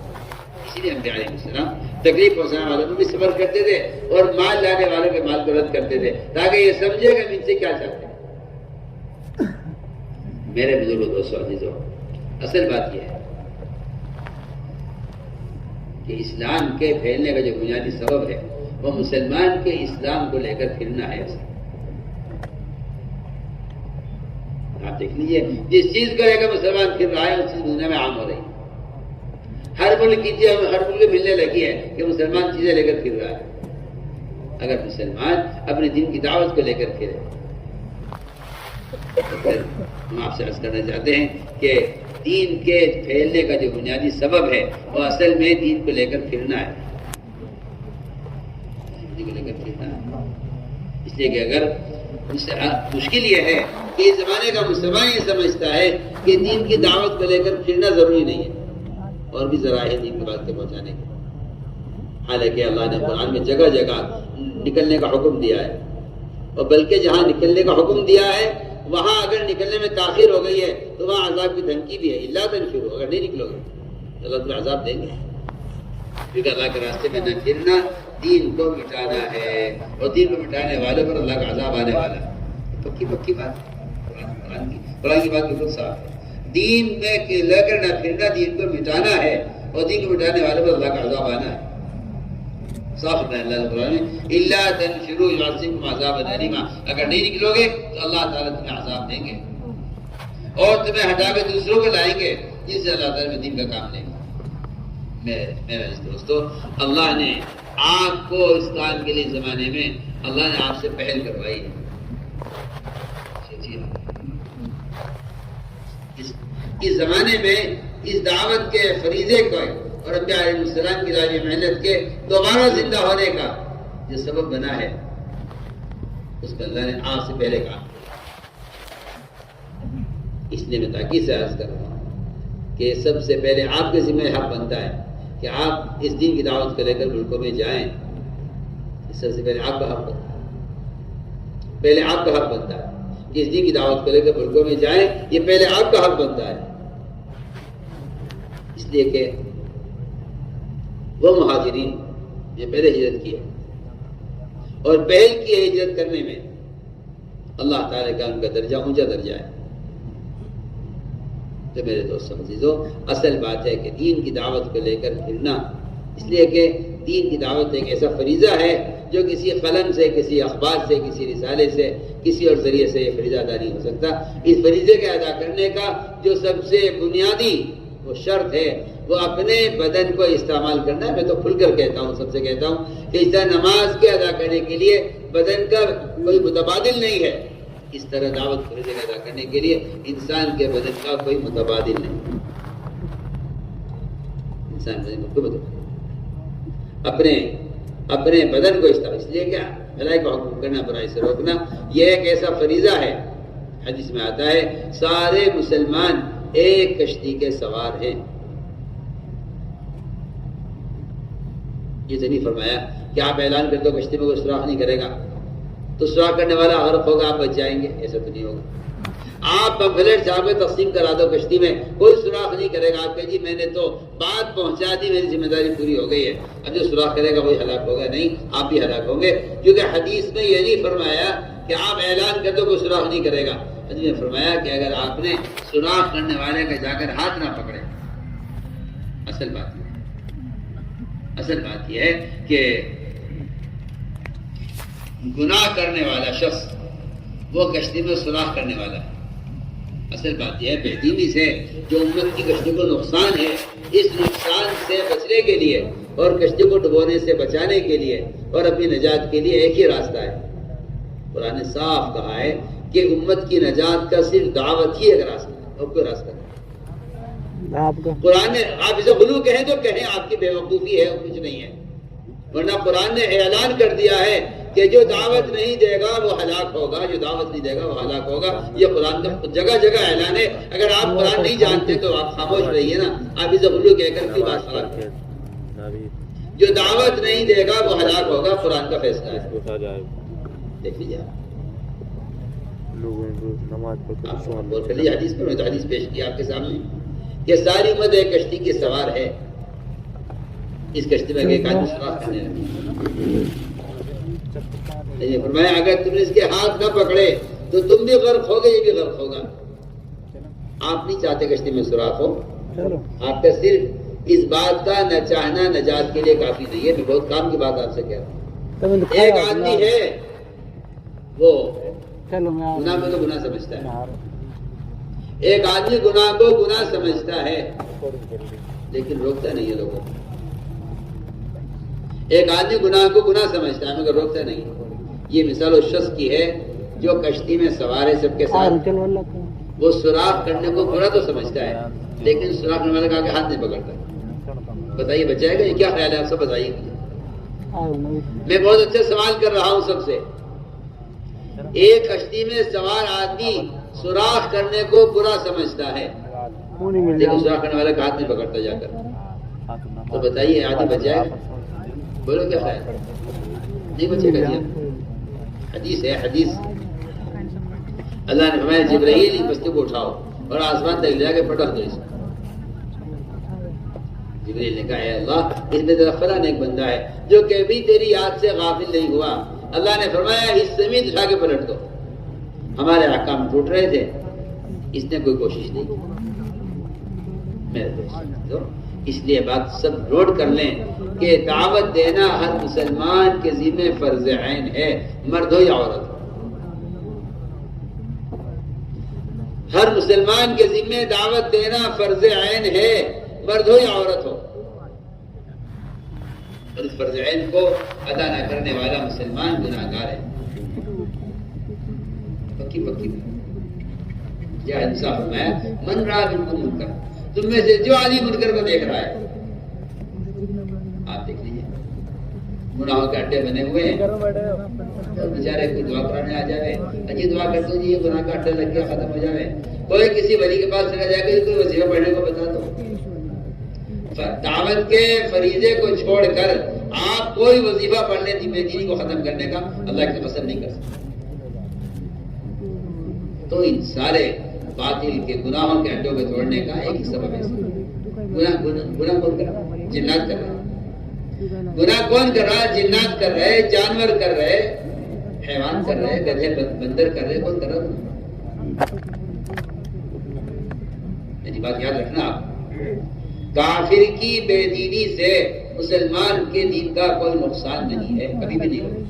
A: اسی لیے انبیاء علیہ السلام تکلیف پہنچانے والوں کو بھی صبر کرتے تھے اور مال لانے والوں کے مال کو رد کرتے تھے تاکہ یہ سمجھے کہ ہم ان سے کیا چاہتے ہیں. میرے بزرگوں دوستوں عزیزوں، اصل بات یہ ہے کہ اسلام کے پھیلنے کا جو بنیادی سبب ہے وہ مسلمان کے اسلام کو لے کر پھرنا ہے. آپ دیکھ لیجیے جس چیز کو لے کر مسلمان پھر رہا ہے اس چیز دنیا میں عام ہو رہی ہے. ہر ملک کی چیز ہر ملک میں ملنے لگی ہے کہ مسلمان چیزیں لے کر پھر رہا ہے. اگر مسلمان اپنے دین کی دعوت کو لے کر پھرے ہم آپ سے عرض کرنا چاہتے ہیں کہ دین کے پھیلنے کا جو بنیادی سبب ہے وہ اصل میں دین کو لے کر پھرنا ہے. اس لیے کہ اگر مشکل یہ ہے کہ اس زمانے کا مسلمان یہ سمجھتا ہے کہ دین کی دعوت کو لے کر پھرنا ضروری نہیں ہے اور بھی ذرائع ہے دین کی بات کے پہنچانے کے. حالانکہ اللہ نے قرآن میں جگہ جگہ نکلنے کا حکم دیا ہے، اور بلکہ جہاں نکلنے کا حکم دیا ہے وہاں اگر نکلنے میں تاخیر ہو گئی ہے تو وہاں عذاب کی دھمکی بھی ہے، الا تنفروا، اگر نہیں نکلو گے تو اللہ تمہیں عذاب دیں گے، کیونکہ اللہ کے راستے میں نہ پھرنا دین کو مٹانا ہے، اور دین کو مٹانے والوں پر اللہ کا عذاب آنے والا ہے۔ پکی پکی بات قرآن کی بات بالکل صاف ہے، دین میں لے کر نہ پھرنا دین کو مٹانا ہے، اور دین کو مٹانے والوں پر اللہ کا عذاب آنا ہے۔ صاف ہے اللہ قرآن میں، الا تنفروا يعذبكم عذابا الیما، اگر نہیں نکلو گے تو اللہ تعالیٰ تمہیں عذاب دیں گے اور تمہیں ہٹا کے دوسروں کو لائیں گے جس سے اللہ تعالیٰ میں دین کا کام لیں گے۔ میرے دوستو، اللہ نے آپ کو اس کام کے لیے زمانے میں اللہ نے آپ سے پہل کروائی ہے۔ اس زمانے میں اس دعوت کے فریضے کو اور انبیاء علیہ السلام کی جاری محنت کے دوبارہ زندہ ہونے کا جو سبب بنا ہے، اس کو اللہ نے آپ سے پہلے کہا۔ اس لیے میں تاکید سے عرض کر رہا ہوں کہ سب سے پہلے آپ کے ذمہ حق بنتا ہے کہ آپ اس دین کی دعوت کو لے کر ملکوں میں جائیں، سب سے پہلے آپ کا حق بنتا ہے، پہلے آپ کا حق بنتا ہے کہ اس دین کی دعوت کو لے کر ملکوں میں جائیں، یہ پہلے آپ کا حق بنتا ہے، اس لیے کہ وہ مہاجرین جو پہلے ہجرت کیا اور پہل کی ہجرت کرنے میں اللہ تعالیٰ کا ان کا درجہ اونچا درجہ ہے۔ تو میرے دوستوں عزیزو، اصل بات ہے کہ دین کی دعوت کو لے کر پھرنا، اس لیے کہ دین کی دعوت ایک ایسا فریضہ ہے جو کسی قلم سے، کسی اخبار سے، کسی رسالے سے، کسی اور ذریعے سے یہ فریضہ ادا نہیں ہو سکتا۔ اس فریضے کے ادا کرنے کا جو سب سے بنیادی وہ شرط ہے وہ اپنے بدن کو استعمال کرنا ہے۔ میں تو کھل کر کہتا ہوں، سب سے کہتا ہوں کہ اس طرح نماز کے ادا کرنے کے لیے بدن کا کوئی متبادل نہیں ہے، اس طرح دعوت فریضے ادا کرنے کے لیے انسان کے بدن کا کوئی متبادل نہیں۔ انسان بدن کو کوئی متبادل اپنے بدن کو استعمال، اس لیے کیا بھلائی کا حکم کرنا، برائی سے روکنا، یہ ایک ایسا فریضہ ہے۔ حدیث میں آتا ہے سارے مسلمان ایک کشتی کے سوار ہیں۔ یہ تو نہیں فرمایا کہ آپ اعلان کر دو کشتی میں کوئی سوراخ نہیں کرے گا تو سوراخ کرنے والا غرق ہوگا، آپ بچ جائیں گے، ایسا تو نہیں ہوگا۔ آپ پمفلیٹ جہاں پہ تقسیم کرا دو کشتی میں، کوئی سوراخ نہیں کرے گا، آپ کہ جی میں نے تو بات پہنچا دی، میری ذمہ داری پوری ہو گئی ہے، اب جو سوراخ کرے گا وہی ہلاک ہوگا، نہیں، آپ بھی ہلاک ہوں گے، کیونکہ حدیث میں یہ نہیں فرمایا کہ آپ اعلان کر دو کوئی سوراخ نہیں کرے گا۔ حدیث میں فرمایا کہ اگر آپ نے سوراخ کرنے والے کا جا کر ہاتھ نہ پکڑے، اصل بات یہ ہے کہ گناہ کرنے والا شخص وہ کشتی میں سوراخ کرنے والا ہے۔ اصل بات یہ ہے بے دینی سے جو امت کی کشتی کو نقصان ہے، اس نقصان سے بچنے کے لیے اور کشتی کو ڈبونے سے بچانے کے لیے اور اپنی نجات کے لیے ایک ہی راستہ ہے۔ قرآن نے صاف کہا ہے کہ امت کی نجات کا صرف دعوت ہی ایک راستہ ہے اور کوئی راستہ نہیں۔ قرآن نے آپ اسے غلو کہیں تو کہیں، آپ کی بے وقوفی ہے اور کچھ نہیں ہے، ورنہ قرآن نے اعلان کر دیا ہے کہ جو دعوت نہیں دے گا وہ ہلاک ہوگا، جو دعوت نہیں دے گا وہ ہلاک ہوگا۔ یہ قرآن کا جگہ جگہ اعلان ہے۔ اگر آپ قرآن نہیں جانتے تو آپ خاموش رہیے نا، آپ اسے غلو کہہ کر کی بات خراب کریں۔ جو دعوت نہیں دے گا وہ ہلاک ہوگا، قرآن کا فیصلہ ہے۔ دیکھ لیجیے غور کر لیجیے حدیث پر، میں تو حدیث پیش کی آپ کے سامنے کہ ساری امت ایک کشتی کے سوار ہے، اس کشتی میں ایک آدمی سوراخ کرنے لگے، فرمایا اگر تم نے اس کے ہاتھ نہ پکڑے تو تم بھی غرق ہوگے، یہ بھی غرق ہوگا۔ آپ نہیں چاہتے کشتی میں سوراخ ہو، آپ کا صرف اس بات کا نہ چاہنا نجات کے لیے کافی نہیں ہے۔ میں بہت کام کی بات آپ سے کہہ رہا ہوں۔ ایک آدمی ہے وہ گناہ کو تو گناہ سمجھتا ہے، ایک آدمی گناہ کو گناہ سمجھتا ہے لیکن روکتا نہیں ہے لوگوں کو۔ ایک آدمی گناہ کو گناہ سمجھتا ہے مگر روکتا نہیں۔ یہ مثال اس شخص کی ہے جو کشتی میں سوار ہے سب کے ساتھ، وہ سوراخ کرنے کو برا تو سمجھتا ہے لیکن سوراخ کرنے والے کا آگے ہاتھ نہیں پکڑتا۔ بتائیے بچ جائے گا؟ یہ کیا خیال ہے آپ سب بتائیے۔ میں بہت اچھا سوال کر رہا ہوں سب سے۔ ایک کشتی میں سوار آدمی سوراخ کرنے کو برا سمجھتا ہے لیکن سوراخ کرنے والے کا ہاتھ نہیں پکڑتا جا کر، تو بتائیے آدمی بچ جائے گا؟ بولو کیا خیال نہیں بچے گا جی؟ حدیث ہے، حدیث اللہ نے فرمایا جبرائیل اس بستے کو اٹھاؤ اور آسمان تک لے جا کے پٹک دو اس کو۔ جبرائیل نے کہا اے اللہ اس میں تیرا فلاں ایک بندہ ہے جو کبھی تیری یاد سے غافل نہیں ہوا، اللہ نے فرمایا اس زمین اٹھا کے پلٹ دو۔ ہمارے احکام ٹوٹ رہے تھے، اس نے کوئی کوشش نہیں کی۔ میرے دوست اس لیے بات سب نوٹ کر لیں کہ دعوت دینا ہر مسلمان کے ذمہ فرض عین ہے، مرد ہو یا عورت ہو۔ ہر مسلمان کے ذمہ دعوت دینا فرض عین ہے، مرد ہو یا عورت ہو۔ اور اس فرض عین کو ادا نہ کرنے والا مسلمان گناہگار ہے۔ پکی پکی یا انصاف فرمایا من رأى منکم منکر، تم میں سے جو علی منکر کو دیکھ رہا ہے، آپ دیکھ لیجیے گناہوں کے اڈے بنے ہوئے ہیں، بیچارے کوئی دعا کرانے آ جائے، اجی دعا کر دو جی یہ گناہ کا اڈا لگ گیا ختم ہو جائے، کوئی کسی ولی کے پاس چلا جائے گا کوئی وظیفہ پڑھنے کو بتا دو۔ دعوت کے فریضے کو چھوڑ کر آپ کوئی وظیفہ پڑھنے بے دینی کو ختم کرنے کا اللہ کی قسم نہیں کر سکتے۔ تو ان سارے باطل کے گناہوں کے اڈوں کو توڑنے کا ایک ہی سبب ہے۔ گناہ کون کر رہا ہے؟ جنات کر رہا ہے۔ گناہ کون کر رہا ہے؟ جنات کر رہے، جانور کر رہے، حیوان کر رہے، گدھے بندر کر رہے، کون کر رہا ہے؟ میری بات یاد رکھنا آپ، کافر کی بے دینی سے مسلمان کے دین کا کوئی نقصان نہیں ہے، کبھی بھی نہیں ہوگا۔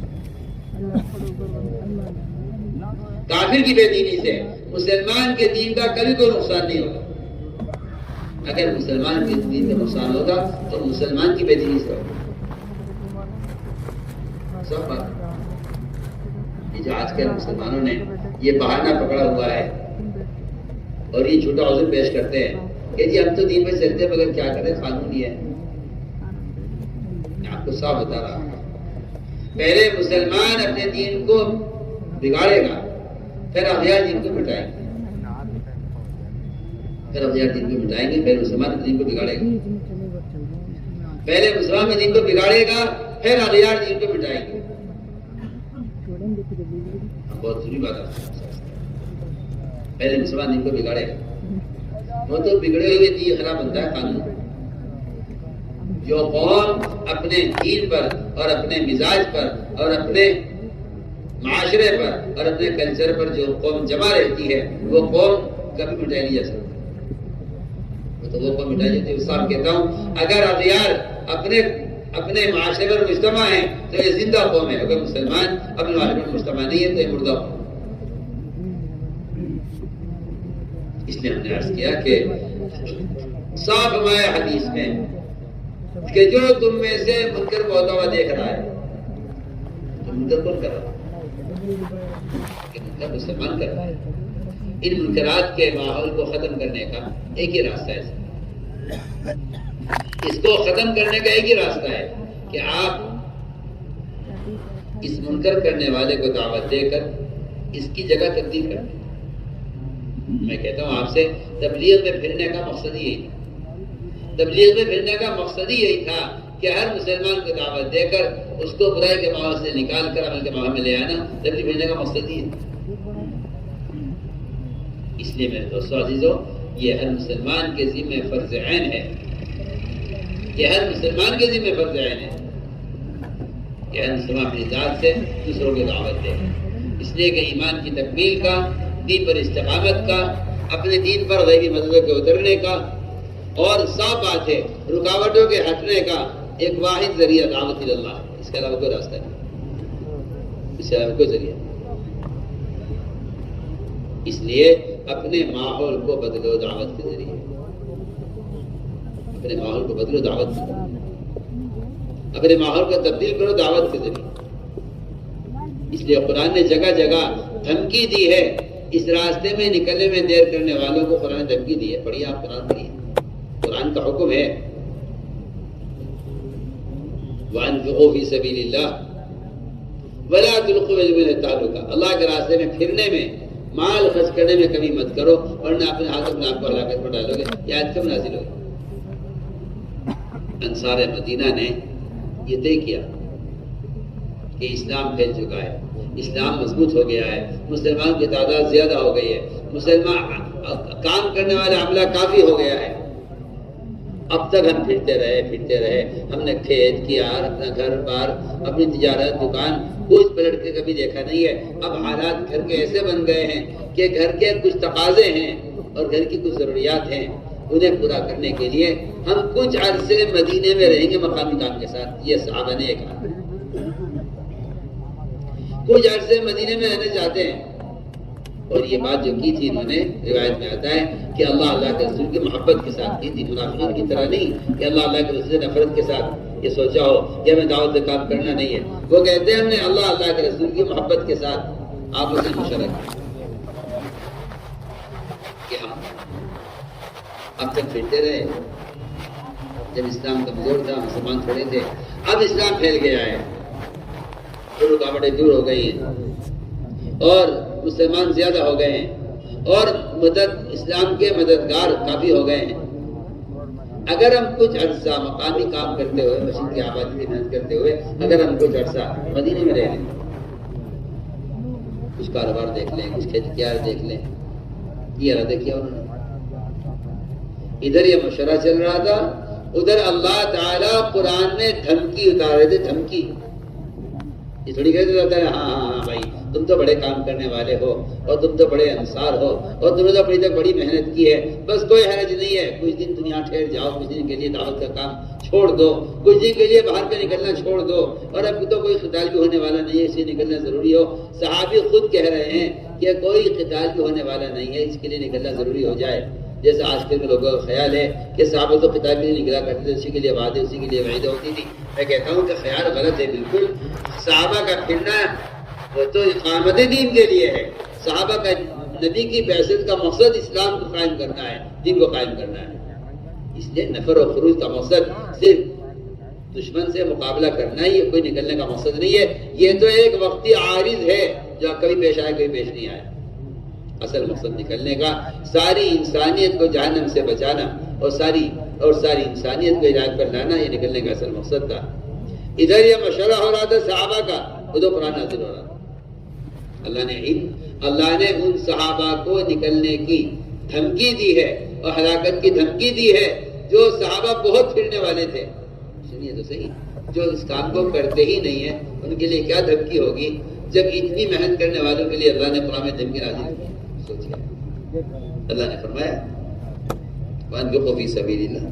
A: کافر کی بے دینی سے مسلمان کے دین کا کبھی کوئی نقصان نہیں ہوگا۔ اگر مسلمان کے دین کا نقصان ہوگا تو مسلمان کی بے دینی سے ہوگا۔ سب بات یہ جو آج کل مسلمانوں نے یہ بہانہ پکڑا ہوا ہے اور یہ جھوٹا عذر پیش کرتے ہیں کہ جی ہم تو دین میں چلتے مگر کیا کریں قانون ہی ہے۔ میں آپ کو صاف بتا رہا ہوں، پہلے مسلمان اپنے دین کو بگاڑے گا، پھر اغیار دین کو مٹائیں گے، پھر اغیار دین کو مٹائیں گے، پھر مسلمان دین کو بگاڑے گا۔ پہلے مسلمان میں دین کو بگاڑے گا، پھر اغیار دین کو مٹائیں گے۔ بہت ضروری بات ہے، پہلے مسلمان دین کو بگاڑے گا، وہ تو بگڑے ہوئے دین خراب بنتا ہے قانون۔ جو قوم اپنے دین پر اور اپنے مزاج پر اور اپنے معاشرے پر اور اپنے کلچر پر جو قوم جمع رہتی ہے وہ قوم کبھی مٹائی نہیں جا سکتی۔ تو وہ قوم مٹائی جاتی ہے۔ صاحب کہتا ہوں اگر اغیار اپنے معاشرے پر مجتمع ہیں تو یہ زندہ قوم ہے، اگر مسلمان اپنے معاشرے پر مجتمع نہیں ہے تو یہ مردہ قوم۔ اس لیے ہم نے عرض کیا کہ صاف ہمارے حدیث میں کہ جو تم میں سے منکر کو ہوتا ہوا دیکھ رہا ہے، تو منکر کون کر رہا ہے؟ کہ منکر مسلمان کر رہا ہے۔ ان منکرات کے ماحول کو ختم کرنے کا ایک ہی راستہ ہے، اس کو ختم کرنے کا ایک ہی راستہ ہے کہ آپ اس منکر کرنے والے کو دعوت دے کر اس کی جگہ تبدیل کر دیں۔ میں کہتا ہوں آپ سے تبلیغ میں پھرنے کا مقصد ہی یہی تھا، تبلیغ میں پھرنے کا مقصد ہی یہی تھا کہ ہر مسلمان کو دعوت دے کر اس کو برائی کے ماحول سے نکال کر عمل کے ماحول میں لے آنا، تبلیغ پھرنے کا مقصد ہی ہے۔ اس لیے میرے دوستو عزیزو، یہ ہر مسلمان کے ذمہ فرض عین ہے، یہ ہر مسلمان کے ذمہ فرض عین ہے کہ ہر مسلمان اپنی ذات سے دوسروں کی دعوت دے، اس لیے کہ ایمان کی تکمیل کا، دین پر استقامت کا، اپنے دین پر غیبی مذہبوں کے اترنے کا، اور صاف بات ہے رکاوٹوں کے ہٹنے کا ایک واحد ذریعہ دعوت اللہ ہے، اس کے علاوہ کوئی راستہ نہیں، اس کے علاوہ کوئی ذریعہ نہیں۔ اس لیے اپنے ماحول کو بدلو دعوت کے ذریعے، اپنے ماحول کو بدلو دعوت کے ذریعے، اپنے ماحول کو تبدیل کرو دعوت کے ذریعے۔ اس لیے قرآن نے جگہ جگہ دھمکی دی ہے، اس راستے میں نکلنے میں دیر کرنے والوں کو قرآن نے دھمکی دی ہے۔ پڑھیے آپ قرآن پڑھیے، قرآن کا حکم ہے وَأَنفِقُوا فِي سَبِيلِ اللَّهِ وَلَا تُلْقُوا بِأَيْدِيكُمْ إِلَى التَّهْلُكَةِ، اللہ کے راستے میں پھرنے میں، مال خرچ کرنے میں کمی مت کرو ورنہ اپنے ہاتھ اپنے آپ کو ہلاکت میں ڈالو گے۔ یہ آیت کب نازل ہوئی؟ انصار مدینہ نے یہ طے کیا کہ اسلام پھیل چکا ہے، اسلام مضبوط ہو گیا ہے، مسلمان کی تعداد زیادہ ہو گئی ہے، مسلمان کام کرنے والا عملہ کافی ہو گیا ہے۔ اب تک ہم پھرتے رہے، ہم نے کھیت کیا، اپنا گھر بار، اپنی تجارت، دکان کچھ پلٹ کے کبھی دیکھا نہیں ہے۔ اب حالات گھر کے ایسے بن گئے ہیں کہ گھر کے کچھ تقاضے ہیں اور گھر کی کچھ ضروریات ہیں، انہیں پورا کرنے کے لیے ہم کچھ عرصے مدینے میں رہیں گے مقامی کام کے ساتھ۔ یہ صحابہ نے کہا کچھ عرصے مدینے میں رہنا چاہتے ہیں، اور یہ بات جو کی تھی انہوں نے، روایت میں آتا ہے کہ اللہ کے رسول کی محبت کے ساتھ کی تھی، منافقین کی طرح نہیں کہ اللہ کے رسول سے نفرت کے ساتھ یہ سوچا ہو کہ ہمیں دعوت کا کام کرنا نہیں ہے۔ وہ کہتے ہیں ہم نے اللہ کے رسول کی محبت کے ساتھ آپ سے مشورہ کیا کہ ہم اب تک پھرتے رہے، جب اسلام کمزور تھا، مسلمان تھوڑے تھے، اب اسلام پھیل گیا ہے، رکاوٹیں دور ہو گئی ہیں اور مسلمان زیادہ ہو گئے ہیں اور اسلام کے مددگار کافی ہو گئے ہیں۔ اگر ہم کچھ عرصہ مقامی کام کرتے ہوئے، مسجد کی آبادی کی محنت کرتے ہوئے اگر ہم کچھ عرصہ مدینے میں رہ لیں، کچھ کاروبار دیکھ لیں، کچھ کھیت کیار دیکھ لیں، یہ ارادہ کیا انہوں نے۔ ادھر یہ مشورہ چل رہا تھا، ادھر اللہ تعالیٰ قرآن میں دھمکی اتار رہے تھے، دھمکی۔ یہ تھوڑی کہتے رہتا ہے ہاں بھائی تم تو بڑے کام کرنے والے ہو اور تم تو بڑے انصار ہو اور تم نے تو اپنی تک بڑی محنت کی ہے، بس کوئی حرج نہیں ہے، کچھ دن تم یہاں ٹھہر جاؤ، کچھ دن کے لیے دعوت کا کام چھوڑ دو، کچھ دن کے لیے باہر کا نکلنا چھوڑ دو، اور اب تو کوئی قتال بھی ہونے والا نہیں ہے، اس لیے نکلنا ضروری ہو۔ صحابی خود کہہ رہے ہیں کہ کوئی قتال بھی ہونے والا نہیں ہے، اس کے لیے نکلنا ضروری ہو جائے۔ جیسے آج کل میں لوگوں کا خیال ہے کہ صحابہ تو قتال بھی نہیں نکلا کرتے تھے، اسی کے لیے وعدے، اسی کے لیے وعیدہ ہوتی تھی۔ میں کہتا ہوں کہ خیال غلط ہے بالکل۔ صحابہ کا پھرنا وہ تو اقامت دین کے لیے ہے، صحابہ کا نبی کی بعثت کا مقصد اسلام کو قائم کرنا ہے، دین کو قائم کرنا ہے۔ اس لیے نفر و خروج کا مقصد صرف دشمن سے مقابلہ کرنا ہی، کوئی نکلنے کا مقصد نہیں ہے۔ یہ تو ایک وقتی عارض ہے جو کبھی پیش آئے کبھی پیش نہیں آئے۔ اصل مقصد نکلنے کا ساری انسانیت کو جہنم سے بچانا اور ساری انسانیت کو ہدایت پر لانا، یہ نکلنے کا اصل مقصد تھا۔ ادھر یہ مشورہ ہو رہا تھا صحابہ کا، ادھر قرآن نازل ہو رہا تھا۔ اللہ نے ان صحابہ کو نکلنے کی دھمکی دی ہے اور ہلاکت کی دھمکی دی ہے جو صحابہ بہت پھرنے والے تھے۔ سنیے تو صحیح، جو اس کام کو کرتے ہی نہیں ہیں ان کے لیے کیا دھمکی ہوگی جب اتنی محنت کرنے والوں کے لیے اللہ نے قرآن میں دھمکی نازل کی۔ سوچیے، اللہ نے فرمایا وَأَنفِقُوا فِي سَبِيلِ اللَّهِ۔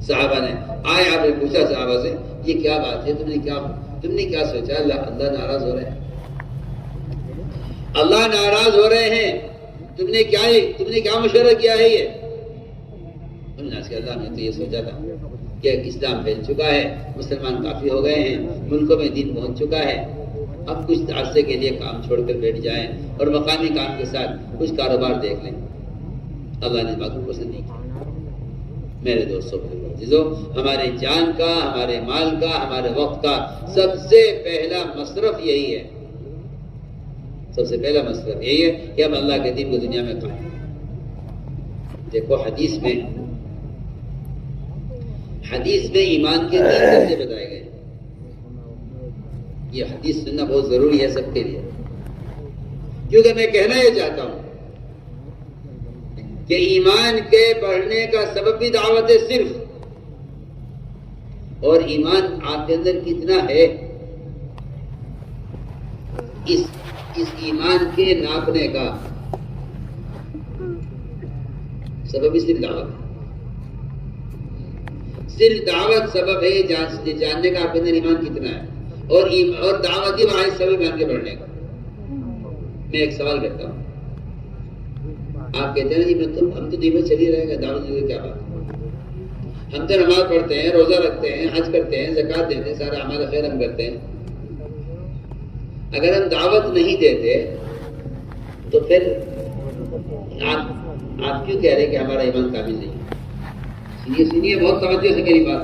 A: صحابہ نے آئے، آپ نے پوچھا صحابہ سے یہ کیا بات ہے، تم نے کیا سوچا؟ اللہ ناراض ہو رہے ہیں، اللہ ناراض ہو رہے ہیں، تم نے کیا مشورہ کیا ہے؟ یہ انہوں نے کہا اللہ نے تو یہ سوچا تھا کہ اسلام پھیل چکا ہے، مسلمان کافی ہو گئے ہیں، ملکوں میں دین پہنچ چکا ہے، اب کچھ عرصے کے لیے کام چھوڑ کر بیٹھ جائیں اور مقامی کام کے ساتھ کچھ کاروبار دیکھ لیں۔ اللہ نے بات کو پسند نہیں کیا۔ میرے دوستوں عزیزو، ہمارے جان کا، ہمارے مال کا، ہمارے وقت کا سب سے پہلا مصرف یہی ہے، سب سے پہلا مصرف یہی ہے کہ ہم اللہ کے دین کو دنیا میں قائم۔ دیکھو حدیث میں ایمان کے تین درجے بتائے گئے۔ یہ حدیث سننا بہت ضروری ہے سب کے لیے، کیونکہ میں کہنا یہ چاہتا ہوں کہ ایمان کے بڑھنے کا سبب بھی دعوت ہے صرف، اور ایمان آپ کے اندر کتنا ہے اس ایمان کے ناپنے کا سبب بھی صرف دعوت ہے۔ صرف دعوت سبب ہے جاننے کا آپ کے اندر ایمان کتنا ہے، اور دعوت ہی وہاں سبب ایمان کے بڑھنے کا۔ میں ایک سوال کرتا ہوں، آپ کہتے ہیں جی ہم تو دین میں چل ہی رہے گا، دعوت کی کیا بات؟ ہم تو نماز پڑھتے ہیں، روزہ رکھتے ہیں، حج کرتے ہیں، زکوٰۃ دیتے ہیں، سارا اعمال خیر ہم کرتے ہیں۔ اگر ہم دعوت نہیں دیتے تو پھر آپ کیوں کہہ رہے ہیں کہ ہمارا ایمان کامل نہیں ہے؟ سنیے بہت توجہ سے میری بات۔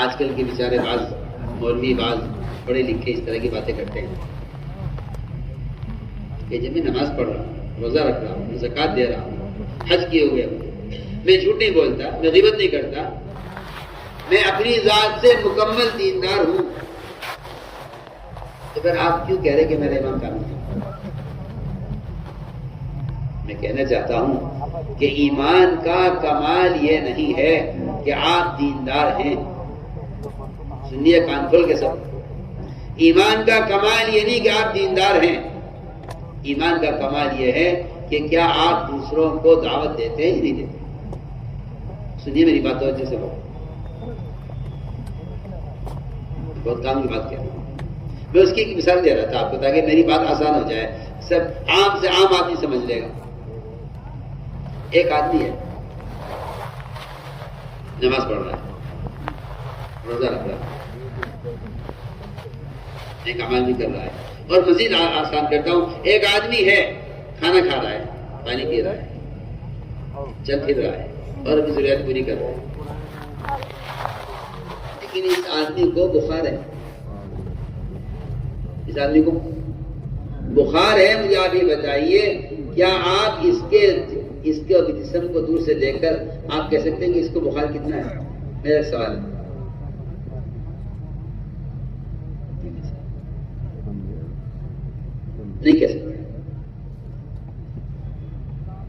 A: آج کل کے بیچارے بعض مولوی، بعض پڑھے لکھے اس طرح کی باتیں کرتے ہیں کہ جب میں نماز پڑھ رہا ہوں، روزہ رکھ رہا ہوں، زکوٰۃ دے رہا ہوں، حج کیے ہوئے ہوں، میں جھوٹ نہیں بولتا، میں غیبت نہیں کرتا، میں اپنی ذات سے مکمل دیندار ہوں، تو پھر آپ کیوں کہہ رہے کہ میرا ایمان کامل ہے؟ میں کہنا چاہتا ہوں کہ ایمان کا کمال یہ نہیں ہے کہ آپ دیندار ہیں. سنیے کان کھول کے سب. ایمان کا کمال یہ نہیں کہ آپ دیندار ہیں. ایمان کا کمال یہ ہے کہ کیا آپ دوسروں کو دعوت دیتے ہیں یا نہیں دیتے. سنیے میری بات توجہ سے بہت کام کی بات کہہ رہا ہوں. میں اس کی ایک مثال دے رہا تھا آپ کو تاکہ میری بات آسان ہو جائے. سب عام سے عام آدمی سمجھ لے گا. ایک آدمی ہے نماز پڑھ رہا ہے, روزہ رکھ رہا ہے, ایک عمل بھی کر رہا ہے. اور مزید آسان کرتا ہوں, ایک آدمی ہے کھانا کھا رہا ہے, پانی پی رہا ہے, چل پھر رہا ہے اور اپنی ضروریات پوری کر رہا ہے, لیکن اس آدمی کو بخار ہے. اس آدمی کو بخار ہے. مجھے آپ یہ بتائیے, کیا آپ اس کے جسم کو دور سے دیکھ کر آپ کہہ سکتے ہیں کہ اس کو بخار کتنا ہے؟ میرا سوال ہے. نہیں کہہ سکتے.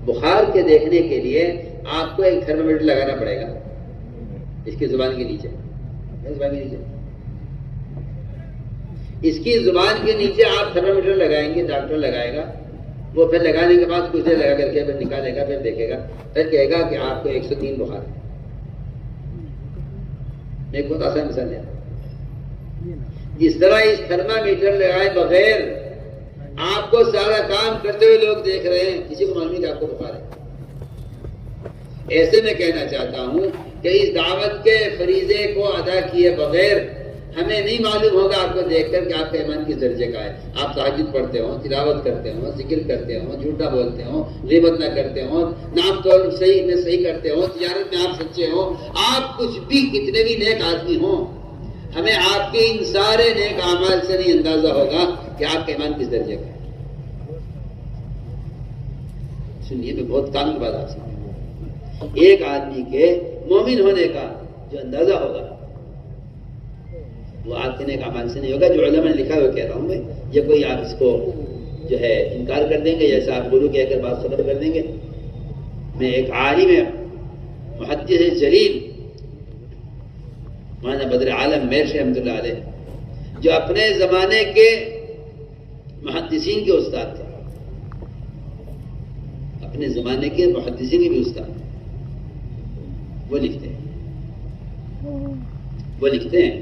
A: بخار کے دیکھنے کے لیے آپ کو ایک تھرمامیٹر لگانا پڑے گا اس کی زبان کے نیچے. اس کی زبان کے نیچے آپ تھرمامیٹر لگائیں گے, ڈاکٹر لگائے گا, وہ پھر لگانے کے بعد کچھ دیر لگا کر کے پھر نکالے گا, پھر دیکھے گا, پھر کہے گا کہ آپ کو 103 بخار ہے. ایک بہت آسان مثال ہے. جس طرح اس تھرمامیٹر لگائے بغیر آپ کو سارا کام کرتے ہوئے لوگ دیکھ رہے ہیں, کسی کو معلوم نہیں کہ آپ کو بخار ہے. ایسے میں کہنا چاہتا ہوں کہ اس دعوت کے فریضے کو ادا کیے بغیر ہمیں نہیں معلوم ہوگا آپ کو دیکھ کر کہ آپ کا ایمان کس درجے کا ہے. آپ تہجد پڑھتے ہوں, تلاوت کرتے ہوں, ذکر کرتے ہوں, جھوٹا بولتے ہوں, غیبت نہ کرتے ہوں, نام طور صحیح کرتے ہوں, تجارت میں آپ سچے ہوں, آپ کچھ بھی کتنے بھی نیک آدمی ہوں, ہمیں آپ کے ان سارے نیک اعمال سے نہیں اندازہ ہوگا کہ آپ کا ایمان کس درجے کا ہے. سنیے, میں بہت کام کی بات آپ سے. ایک آدمی کے مومن ہونے کا جو اندازہ ہوگا وہ آپ کے نیک اعمال سے نہیں ہوگا. جو علماء نے لکھا ہے وہ کہہ رہا ہوں میں, یہ کوئی آپ اس کو جو ہے انکار کر دیں گے, جیسے آپ گرو کہہ کر بات ختم کر دیں گے. میں ایک عالم محدث جلیل مولانا بدر عالم میر شاہ رحمۃ اللہ علیہ, جو اپنے زمانے کے محدثین کے استاد تھے, اپنے زمانے کے محدثین کے بھی استاد, وہ لکھتے ہیں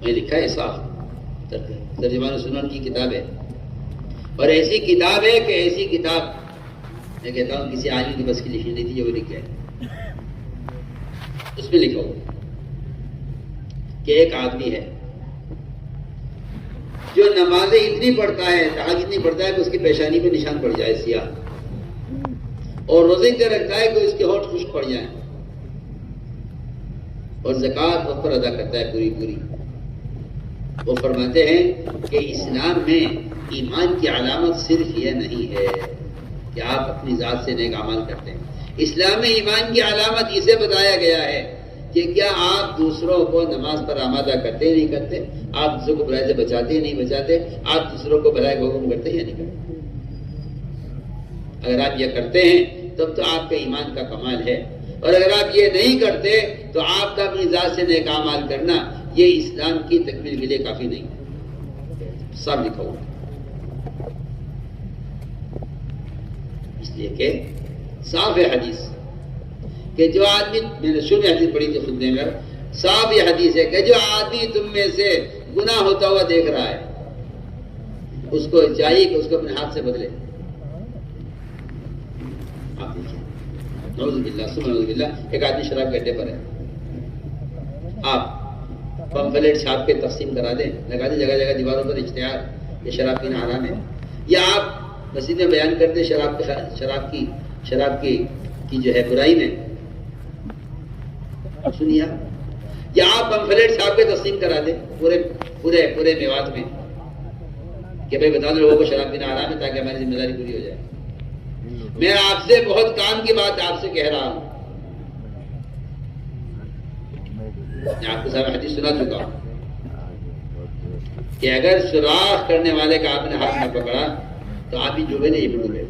A: میں لکھا ہے صاف ترجمان سنن کی کتاب ہے, اور ایسی کتاب ہے کہ ایسی کتاب میں کہتا ہوں کسی عالم کی بس کی لکھی نہیں تھی, جو وہ لکھا ہے. اس میں لکھا ہو کہ ایک آدمی ہے جو نمازیں اتنی پڑھتا ہے, تہجد اتنی پڑھتا ہے کہ اس کی پیشانی پہ نشان پڑ جائے سیاہ, اور روزے اتنے رکھتا ہے کہ اس کے ہونٹ خشک پڑ جائیں, اور زکوٰۃ وقت پر ادا کرتا ہے پوری. وہ فرماتے ہیں کہ اسلام میں ایمان کی علامت صرف یہ نہیں ہے کہ آپ اپنی ذات سے نیک اعمال کرتے ہیں. اسلام میں ایمان کی علامت اسے بتایا گیا ہے کہ کیا آپ دوسروں کو نماز پر آمادہ کرتے نہیں کرتے, آپ دوسروں کو برائی سے بچاتے ہیں نہیں بچاتے, آپ دوسروں کو بھلائی کا حکم کرتے ہیں یا نہیں کرتے. اگر آپ یہ کرتے ہیں تب تو آپ کا ایمان کا کمال ہے, اور اگر آپ یہ نہیں کرتے تو آپ کا اپنی ذات سے نیک اعمال کرنا یہ اسلام کی تکمیل کے لیے کافی نہیں ہے. سب لکھا ہوا اس لیے کہ صاف ہے حدیث کہ جو آدمی, میں نے شروع میں حدیث پڑھی تھی خود میں, صاف یہ حدیث ہے کہ جو آدمی تم میں سے گناہ ہوتا ہوا دیکھ رہا ہے اس کو چاہیے کہ اس کو اپنے ہاتھ سے بدلے. آپ دیکھیے, نعوذ باللہ ثم نعوذ باللہ, ایک آدمی شراب کے اڈے پر ہے, آپ پمفلیٹ چھاپ کے تقسیم کرا دیں, لگا دیں جگہ جگہ دیواروں پر اشتہار کہ شراب پینا حرام ہے, یا آپ مسجد میں بیان کرتے شراب کی جو ہے برائی میں, سنیے, یا آپ پمفلیٹ چھاپ کے تقسیم کرا دیں پورے میوات میں کہ بھائی بتا دو لوگوں کو شراب پینا حرام ہے تاکہ ہماری ذمہ داری پوری ہو جائے. میں آپ سے بہت کام کی بات آپ سے کہہ رہا ہوں میں آپ کے سامنے حدیث سنا چکا ہوں کہ اگر سوراخ کرنے والے کا آپ نے ہاتھ نہ پکڑا تو آپ ہی ڈوبے نہیں ڈوبے.